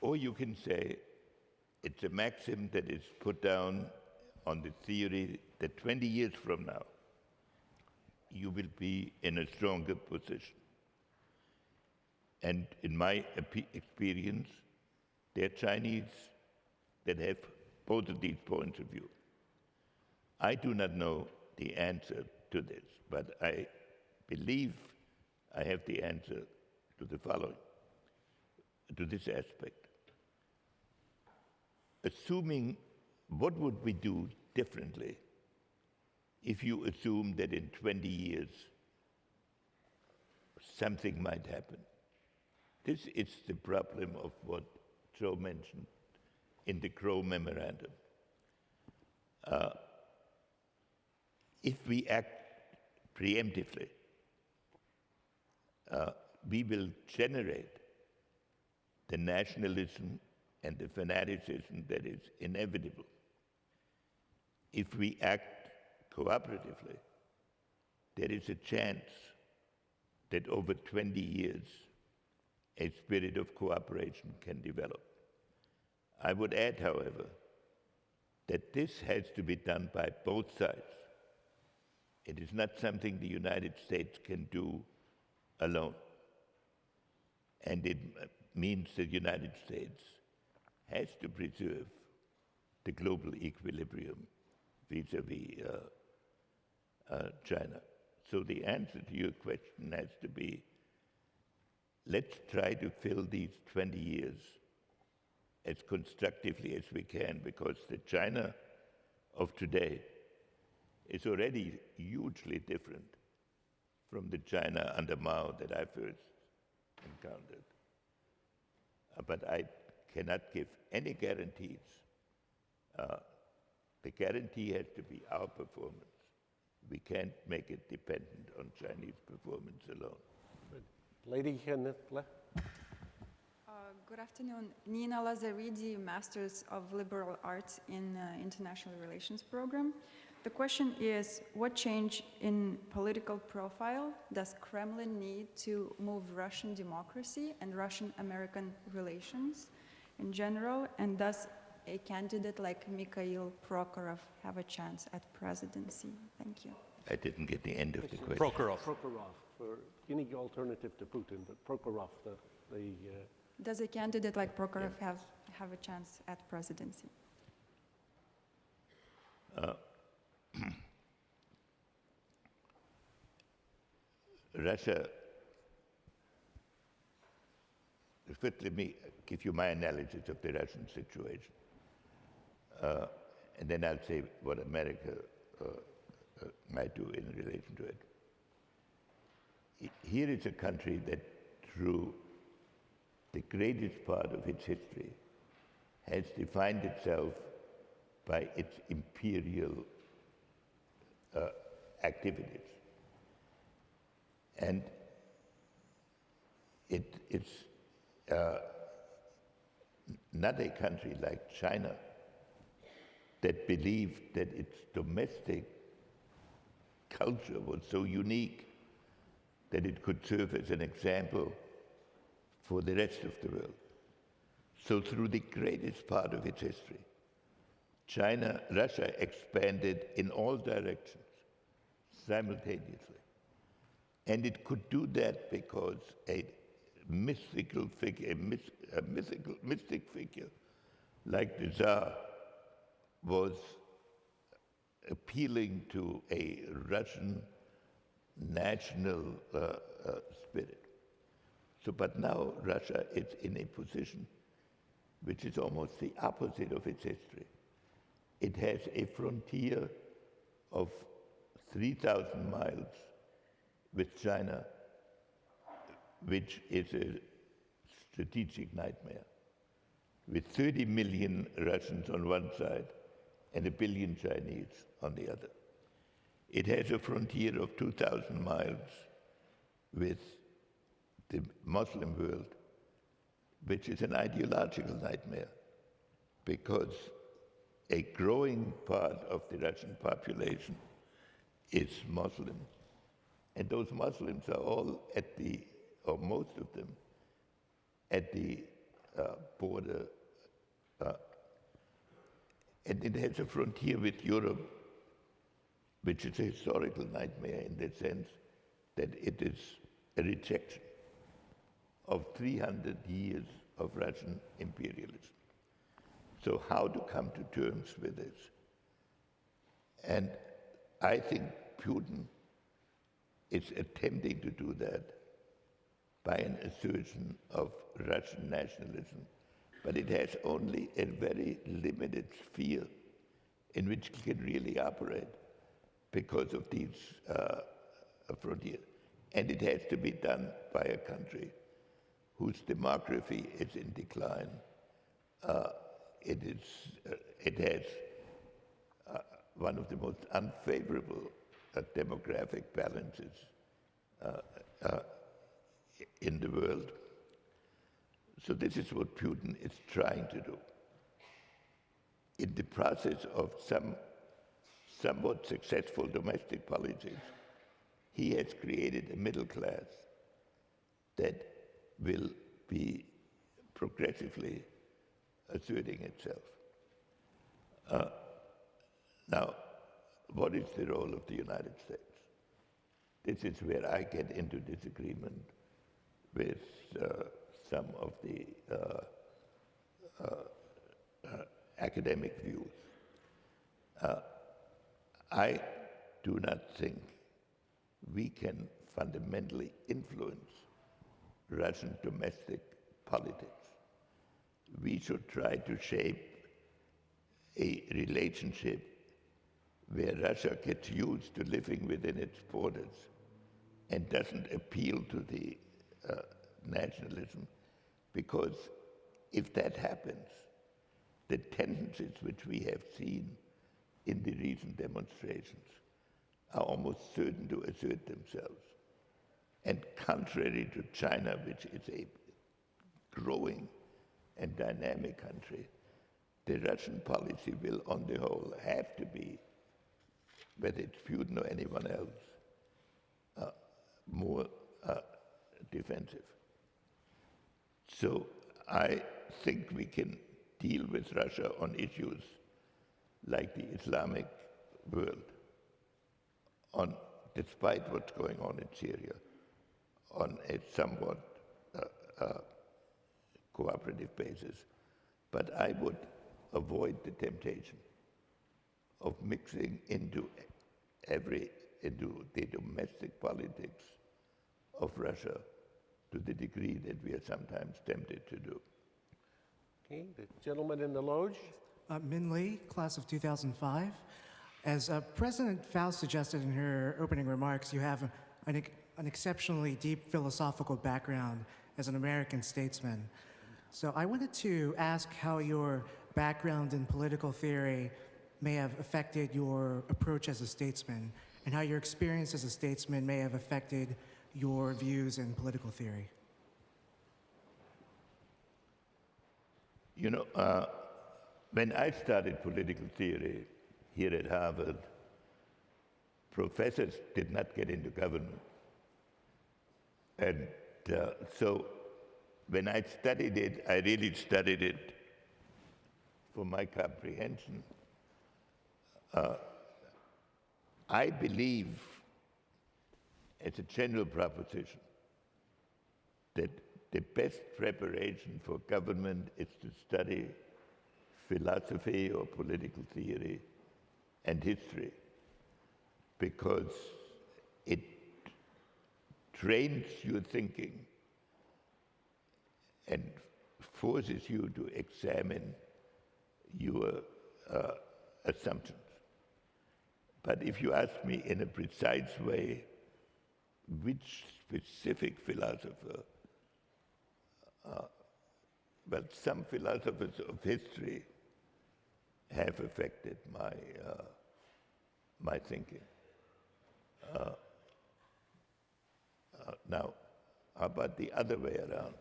Or you can say it's a maxim that is put down on the theory that 20 years from now, you will be in a stronger position. And in my experience, there are Chinese that have both of these points of view. I do not know the answer to this, but I believe I have the answer to the following, to this aspect. assuming what would we do differently if you assume that in 20 years something might happen. This is the problem of what Joe mentioned in the Crow Memorandum. If we act preemptively, we will generate the nationalism and the fanaticism that is inevitable. If we act cooperatively, there is a chance that over 20 years, a spirit of cooperation can develop. I would add, however, that this has to be done by both sides. It is not something the United States can do alone. And it means the United States has to preserve the global equilibrium vis-à-vis China. So the answer to your question has to be, let's try to fill these 20 years as constructively as we can, because the China of today is already hugely different from the China under Mao that I first encountered. But I cannot give any guarantees. The guarantee has to be our performance. We can't make it dependent on Chinese performance alone. Lady here in the left. Good afternoon. Nina Lazaridi, Masters of Liberal Arts in International Relations program. The question is, what change in political profile does Kremlin need to move Russian democracy and Russian-American relations in general, and does a candidate like Mikhail Prokhorov have a chance at presidency? Thank you. I didn't get the end of the question. Prokhorov. Prokhorov, for any alternative to Putin, but Prokhorov, Does a candidate like Prokhorov have a chance at presidency? Russia, first let me give you my analysis of the Russian situation. And then I'll say what America might do in relation to it. Here is a country that through the greatest part of its history has defined itself by its imperial activities. And it's not a country like China that believed that its domestic culture was so unique that it could serve as an example for the rest of the world. So through the greatest part of its history, Russia expanded in all directions simultaneously. And it could do that because a mystical figure, a mystic figure like the Tsar was appealing to a Russian national spirit. So, but now Russia is in a position which is almost the opposite of its history. It has a frontier of 3,000 miles with China, which is a strategic nightmare, with 30 million Russians on one side and 1 billion Chinese on the other. It has a frontier of 2,000 miles with the Muslim world, which is an ideological nightmare, because a growing part of the Russian population is Muslim. And those Muslims are all or most of them, at the border. And it has a frontier with Europe, which is a historical nightmare in the sense that it is a rejection of 300 years of Russian imperialism. So how to come to terms with this? And I think Putin is attempting to do that by an assertion of Russian nationalism, but it has only a very limited sphere in which it can really operate because of these frontiers. And it has to be done by a country whose demography is in decline. It has one of the most unfavorable demographic balances in the world. So this is what Putin is trying to do. In the process of somewhat successful domestic politics, he has created a middle class that will be progressively asserting itself. Now, what is the role of the United States? This is where I get into disagreement with some of the academic views. I do not think we can fundamentally influence Russian domestic politics. We should try to shape a relationship where Russia gets used to living within its borders and doesn't appeal to the nationalism, because if that happens, the tendencies which we have seen in the recent demonstrations are almost certain to assert themselves. And contrary to China, which is a growing and dynamic country, the Russian policy will, on the whole, have to be, whether it's Putin or anyone else, more defensive. So I think we can deal with Russia on issues like the Islamic world, despite what's going on in Syria, on a somewhat cooperative basis. But I would avoid the temptation of mixing into the domestic politics of Russia to the degree that we are sometimes tempted to do. Okay, the gentleman in the loge. Min Lee, class of 2005. As President Faust suggested in her opening remarks, you have an exceptionally deep philosophical background as an American statesman. So I wanted to ask how your background in political theory may have affected your approach as a statesman, and how your experience as a statesman may have affected your views in political theory. You know, when I studied political theory here at Harvard, professors did not get into government. And so when I studied it, I really studied it for my comprehension. I believe, as a general proposition, that the best preparation for government is to study philosophy or political theory and history, because it trains your thinking and forces you to examine your assumptions. But if you ask me in a precise way, which specific philosopher, well, some philosophers of history have affected my thinking. Now, how about the other way around?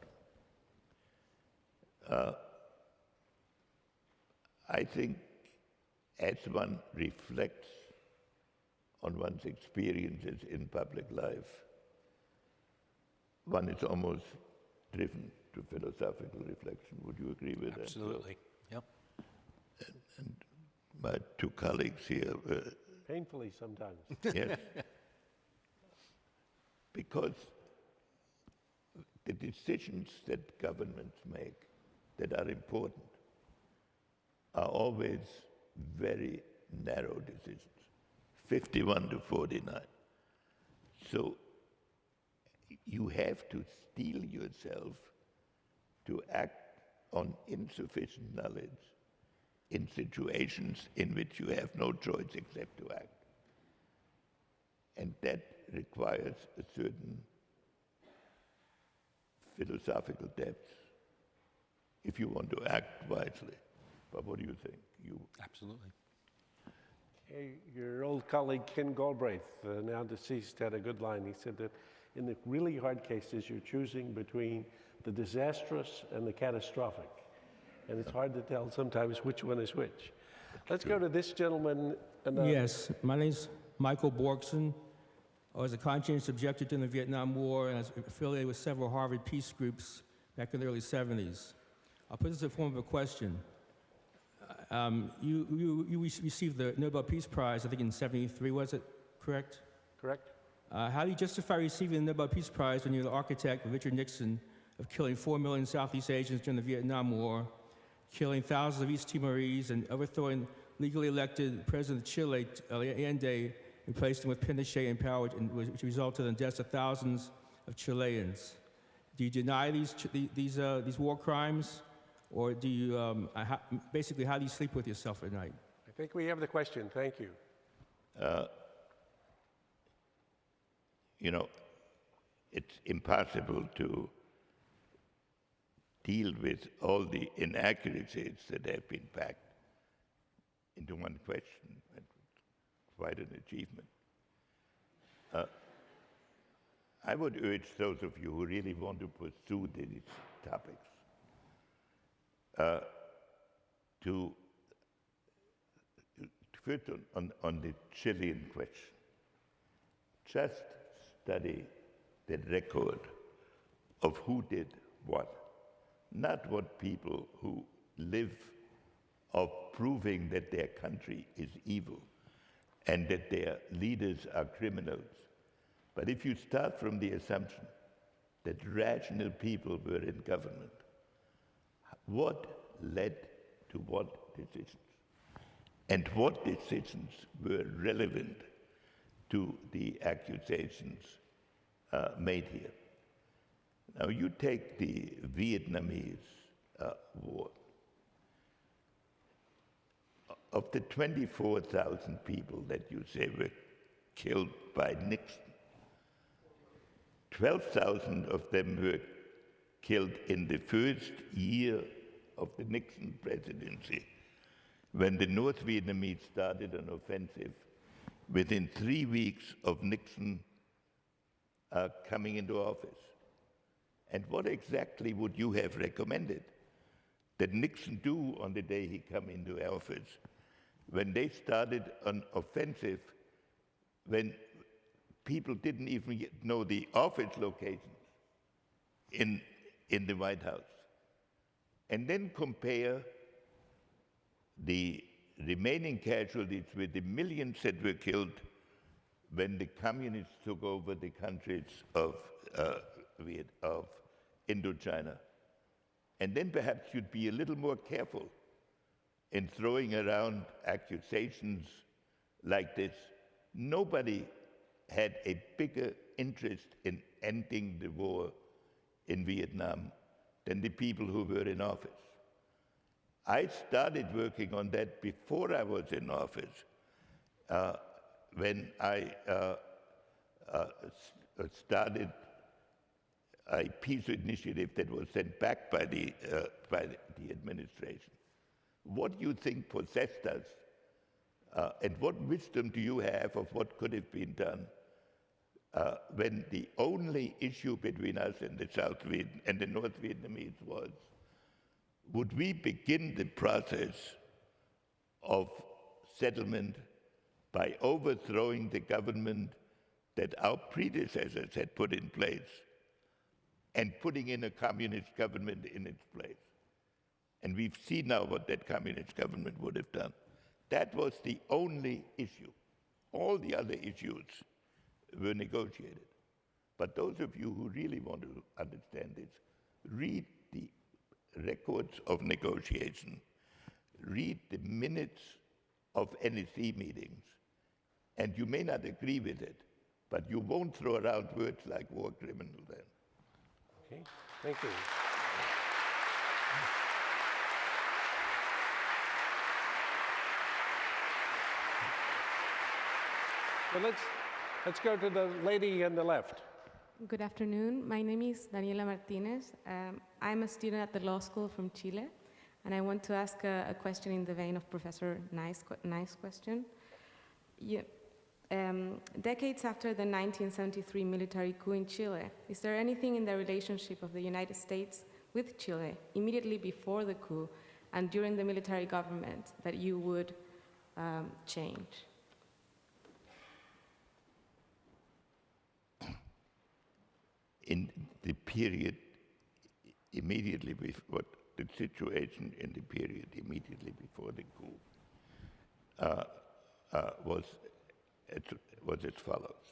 I think as one reflects on one's experiences in public life, one is almost driven to philosophical reflection. Would you agree with that? Absolutely. Yep. And my two colleagues here Painfully sometimes. yes. Because the decisions that governments make that are important are always very narrow decisions, 51 to 49. So you have to steel yourself to act on insufficient knowledge in situations in which you have no choice except to act. And that requires a certain philosophical depth if you want to act wisely. But what do you think? Absolutely. Hey, your old colleague Ken Galbraith, now deceased, had a good line. He said that in the really hard cases, you're choosing between the disastrous and the catastrophic. And it's hard to tell sometimes which one is which. Let's go to this gentleman. Yes, my name's Michael Borgson. I was a conscientious objector during the Vietnam War, and I was affiliated with several Harvard peace groups back in the early 70s. I'll put this in the form of a question. You received the Nobel Peace Prize, I think in '73, was it correct? Correct. How do you justify receiving the Nobel Peace Prize when you're the architect with Richard Nixon of killing 4 million Southeast Asians during the Vietnam War, killing thousands of East Timorese, and overthrowing legally elected President of Chile, Allende, and placed him with Pinochet in power, which resulted in the deaths of thousands of Chileans? Do you deny these war crimes, or do you basically how do you sleep with yourself at night? I think we have the question. Thank you. You know, it's impossible to deal with all the inaccuracies that have been packed into one question. That's quite an achievement. I would urge those of you who really want to pursue these topics to first on the Chilean question, just study the record of who did what, not what people who live of proving that their country is evil and that their leaders are criminals. But if you start from the assumption that rational people were in government, what led to what decisions? And what decisions were relevant to the accusations made here? Now, you take the Vietnamese war. Of the 24,000 people that you say were killed by Nixon, 12,000 of them were killed in the first year of the Nixon presidency, when the North Vietnamese started an offensive within 3 weeks of Nixon coming into office. And what exactly would you have recommended that Nixon do on the day he come into office, when they started an offensive, when people didn't even know the office locations in the White House? And then compare the remaining casualties with the millions that were killed when the communists took over the countries of Indochina. And then perhaps you'd be a little more careful in throwing around accusations like this. Nobody had a bigger interest in ending the war in Vietnam than the people who were in office. I started working on that before I was in office, when I started a peace initiative that was sent back by the administration. What do you think possessed us, and what wisdom do you have of what could have been done when the only issue between us and the and the North Vietnamese was, would we begin the process of settlement by overthrowing the government that our predecessors had put in place and putting in a communist government in its place? And we've seen now what that communist government would have done. That was the only issue. All the other issues were negotiated. But those of you who really want to understand this, read the records of negotiation, read the minutes of NSC meetings, and you may not agree with it, but you won't throw around words like war criminal then. Okay, thank you. But let's go to the lady on the left. Good afternoon. My name is Daniela Martinez. I'm a student at the law school from Chile, and I want to ask a question in the vein of Professor Nye's question. Decades after the 1973 military coup in Chile, is there anything in the relationship of the United States with Chile immediately before the coup and during the military government that you would change? In the period immediately before, the situation in the period immediately before the coup was as follows.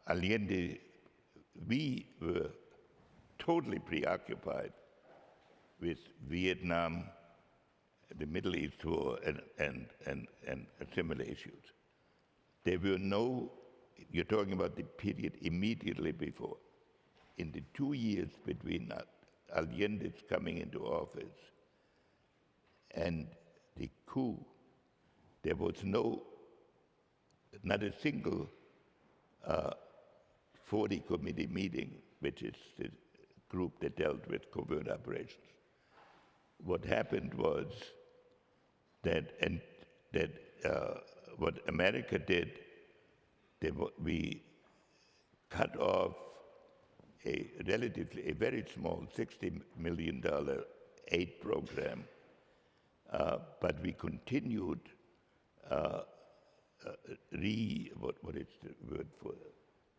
Allende, we were totally preoccupied with Vietnam, the Middle East War, and similar issues. There were no, you're talking about the period immediately before. In the 2 years between Allende's coming into office and the coup, there was not a single 40 committee meeting, which is the group that dealt with covert operations. What happened was that what America did, we cut off a very small $60 million aid program, but we continued what is the word for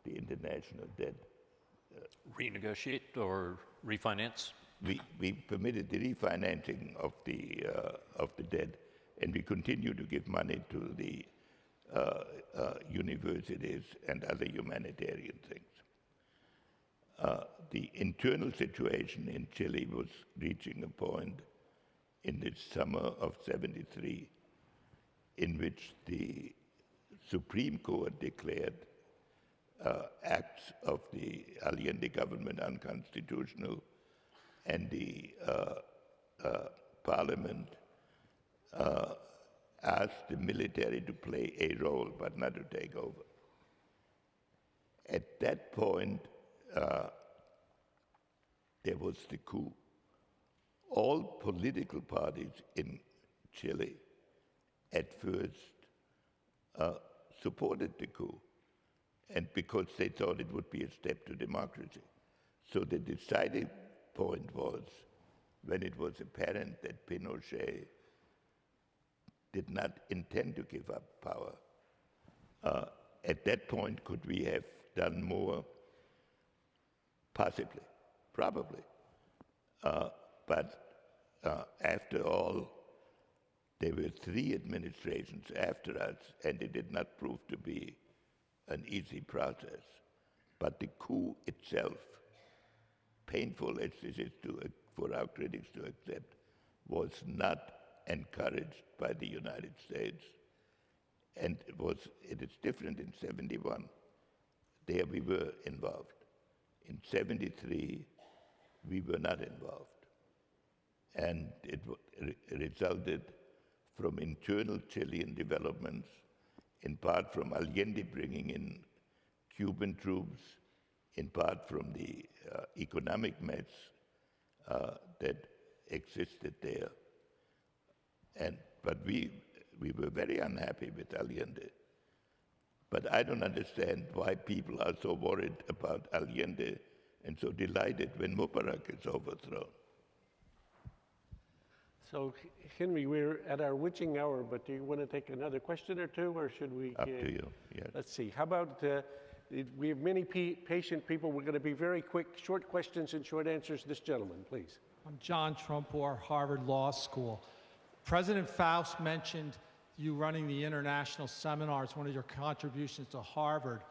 the international debt? Renegotiate or refinance? We permitted the refinancing of the debt, and we continue to give money to the universities and other humanitarian things. The internal situation in Chile was reaching a point in the summer of '73 in which the Supreme Court declared acts of the Allende government unconstitutional, and the parliament asked the military to play a role but not to take over. At that point, there was the coup. All political parties in Chile at first supported the coup, and because they thought it would be a step to democracy. So the deciding point was when it was apparent that Pinochet did not intend to give up power. At that point, could we have done more? Possibly, probably. But after all, there were 3 administrations after us, and it did not prove to be an easy process. But the coup itself, painful as this is for our critics to accept, was not encouraged by the United States. And it is different in '71. There we were involved. In '73, we were not involved. And it resulted from internal Chilean developments, in part from Allende bringing in Cuban troops, in part from the economic mess that existed there. But we were very unhappy with Allende. But I don't understand why people are so worried about Allende and so delighted when Mubarak is overthrown. So, Henry, we're at our witching hour, but do you want to take another question or two, or should we? Up to you, yes. Let's see. How about, we have many patient people. We're going to be very quick, short questions and short answers. This gentleman, please. I'm John Trumpor, Harvard Law School. President Faust mentioned you running the international seminars, one of your contributions to Harvard.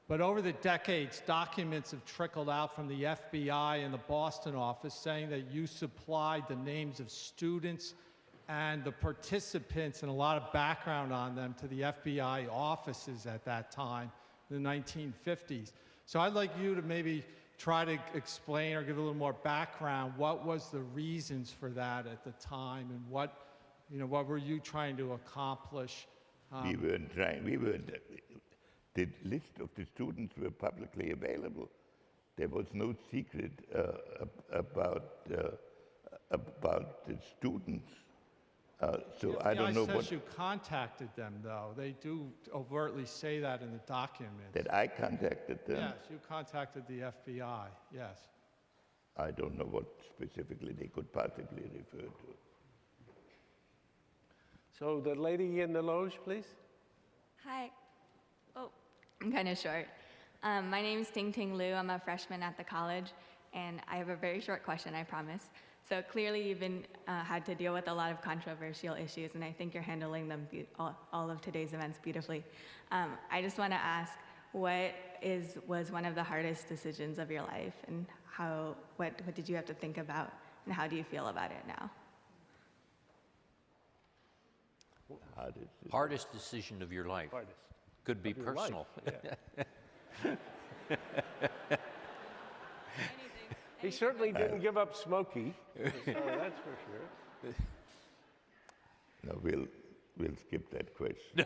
But over the decades, documents have trickled out from the FBI and the Boston office saying that you supplied the names of students and the participants and a lot of background on them to the FBI offices at that time, in the 1950s. So I'd like you to maybe try to explain or give a little more background. What was the reasons for that at the time, and what What were you trying to accomplish? We weren't trying. The list of the students were publicly available. There was no secret about the students. So I don't know says what. You contacted them, though. They do overtly say that in the document. That I contacted them. Yes, you contacted the FBI. Yes. I don't know what specifically they could possibly refer to. So the lady in the loge, please. Hi. Oh, I'm kind of short. My name is Ting Ting Liu. I'm a freshman at the college, and I have a very short question, I promise. So clearly you've been had to deal with a lot of controversial issues, and I think you're handling them, all of today's events, beautifully. I just want to ask, what was one of the hardest decisions of your life, and what did you have to think about, and how do you feel about it now? Hardest decision of your life. Hardest. Could be personal. He certainly didn't give up Smokey, so that's for sure. No, we'll skip that question.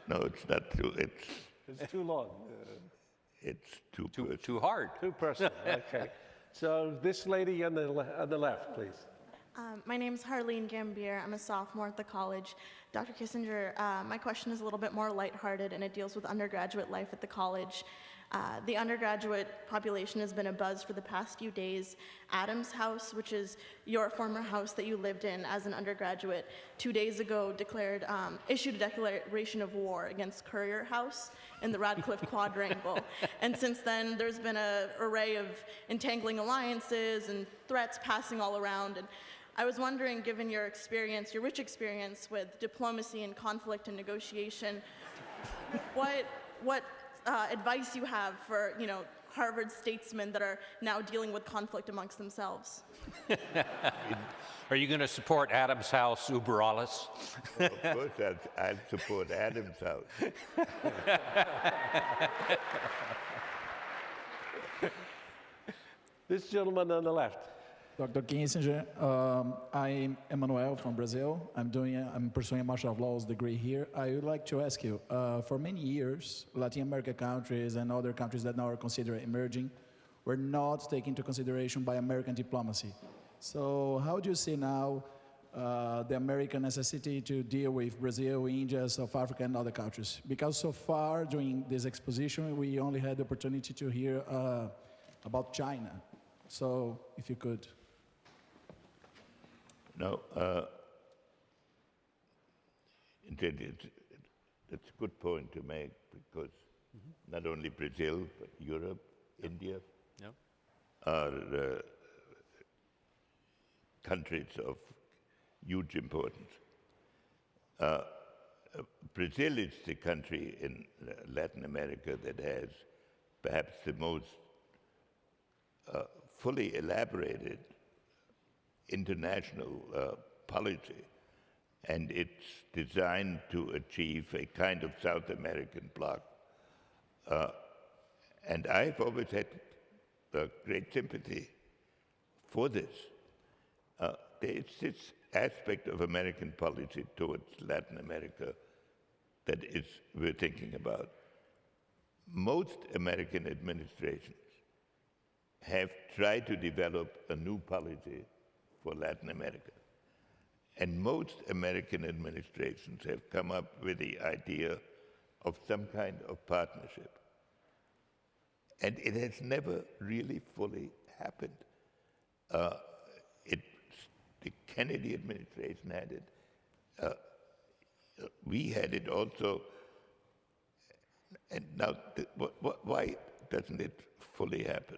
No, it's not too. It's too long. It's too Too hard. Too personal. Okay. So this lady on the left, please. My name is Harleen Gambier. I'm a sophomore at the college. Dr. Kissinger, my question is a little bit more lighthearted, and it deals with undergraduate life at the college. The undergraduate population has been abuzz for the past few days. Adams House, which is your former house that you lived in as an undergraduate, 2 days ago issued a declaration of war against Currier House in the Radcliffe Quadrangle. And since then, there's been an array of entangling alliances and threats passing all around. And I was wondering, given your experience, your rich experience with diplomacy and conflict and negotiation, what advice you have for, Harvard statesmen that are now dealing with conflict amongst themselves? Are you going to support Adams House, uber alles? Of course, I'd support Adams House. This gentleman on the left. Dr. Kissinger, I'm Emmanuel from Brazil. I'm pursuing a Master of Laws degree here. I would like to ask you, for many years, Latin American countries and other countries that now are considered emerging were not taken into consideration by American diplomacy. So how do you see now the American necessity to deal with Brazil, India, South Africa, and other countries? Because so far during this exposition, we only had the opportunity to hear about China. So if you could. No, it's a good point to make, because not only Brazil, but Europe, India are countries of huge importance. Brazil is the country in Latin America that has perhaps the most fully elaborated international policy, and it's designed to achieve a kind of South American bloc. And I've always had great sympathy for this. There is this aspect of American policy towards Latin America that we're thinking about. Most American administrations have tried to develop a new policy for Latin America. And most American administrations have come up with the idea of some kind of partnership. And it has never really fully happened. The Kennedy administration had it. We had it also. And now, why doesn't it fully happen?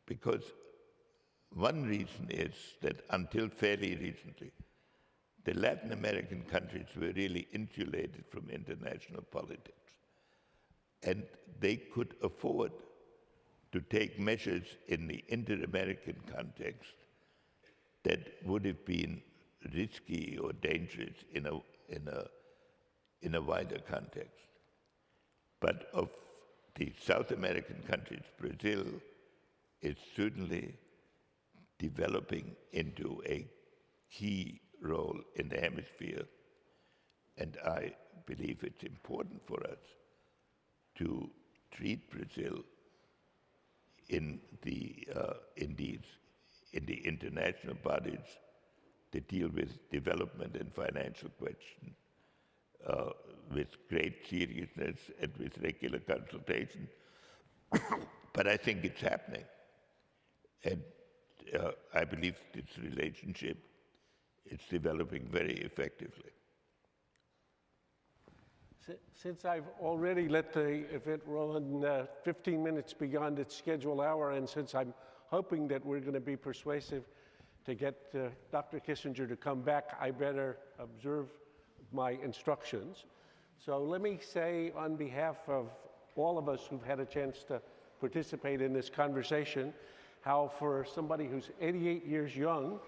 Because one reason is that until fairly recently, the Latin American countries were really insulated from international politics. And they could afford to take measures in the inter-American context that would have been risky or dangerous in a wider context. But of the South American countries, Brazil is certainly developing into a key role in the hemisphere. And I believe it's important for us to treat Brazil in the international bodies that deal with development and financial questions with great seriousness and with regular consultation. But I think it's happening. And I believe this relationship is developing very effectively. Since I've already let the event run 15 minutes beyond its scheduled hour, and since I'm hoping that we're going to be persuasive to get Dr. Kissinger to come back, I better observe my instructions. So let me say on behalf of all of us who've had a chance to participate in this conversation, how for somebody who's 88 years young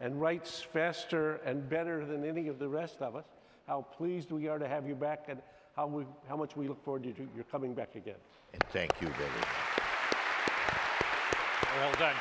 and writes faster and better than any of the rest of us, how pleased we are to have you back, and how much we look forward to your coming back again. And thank you very much. Well done.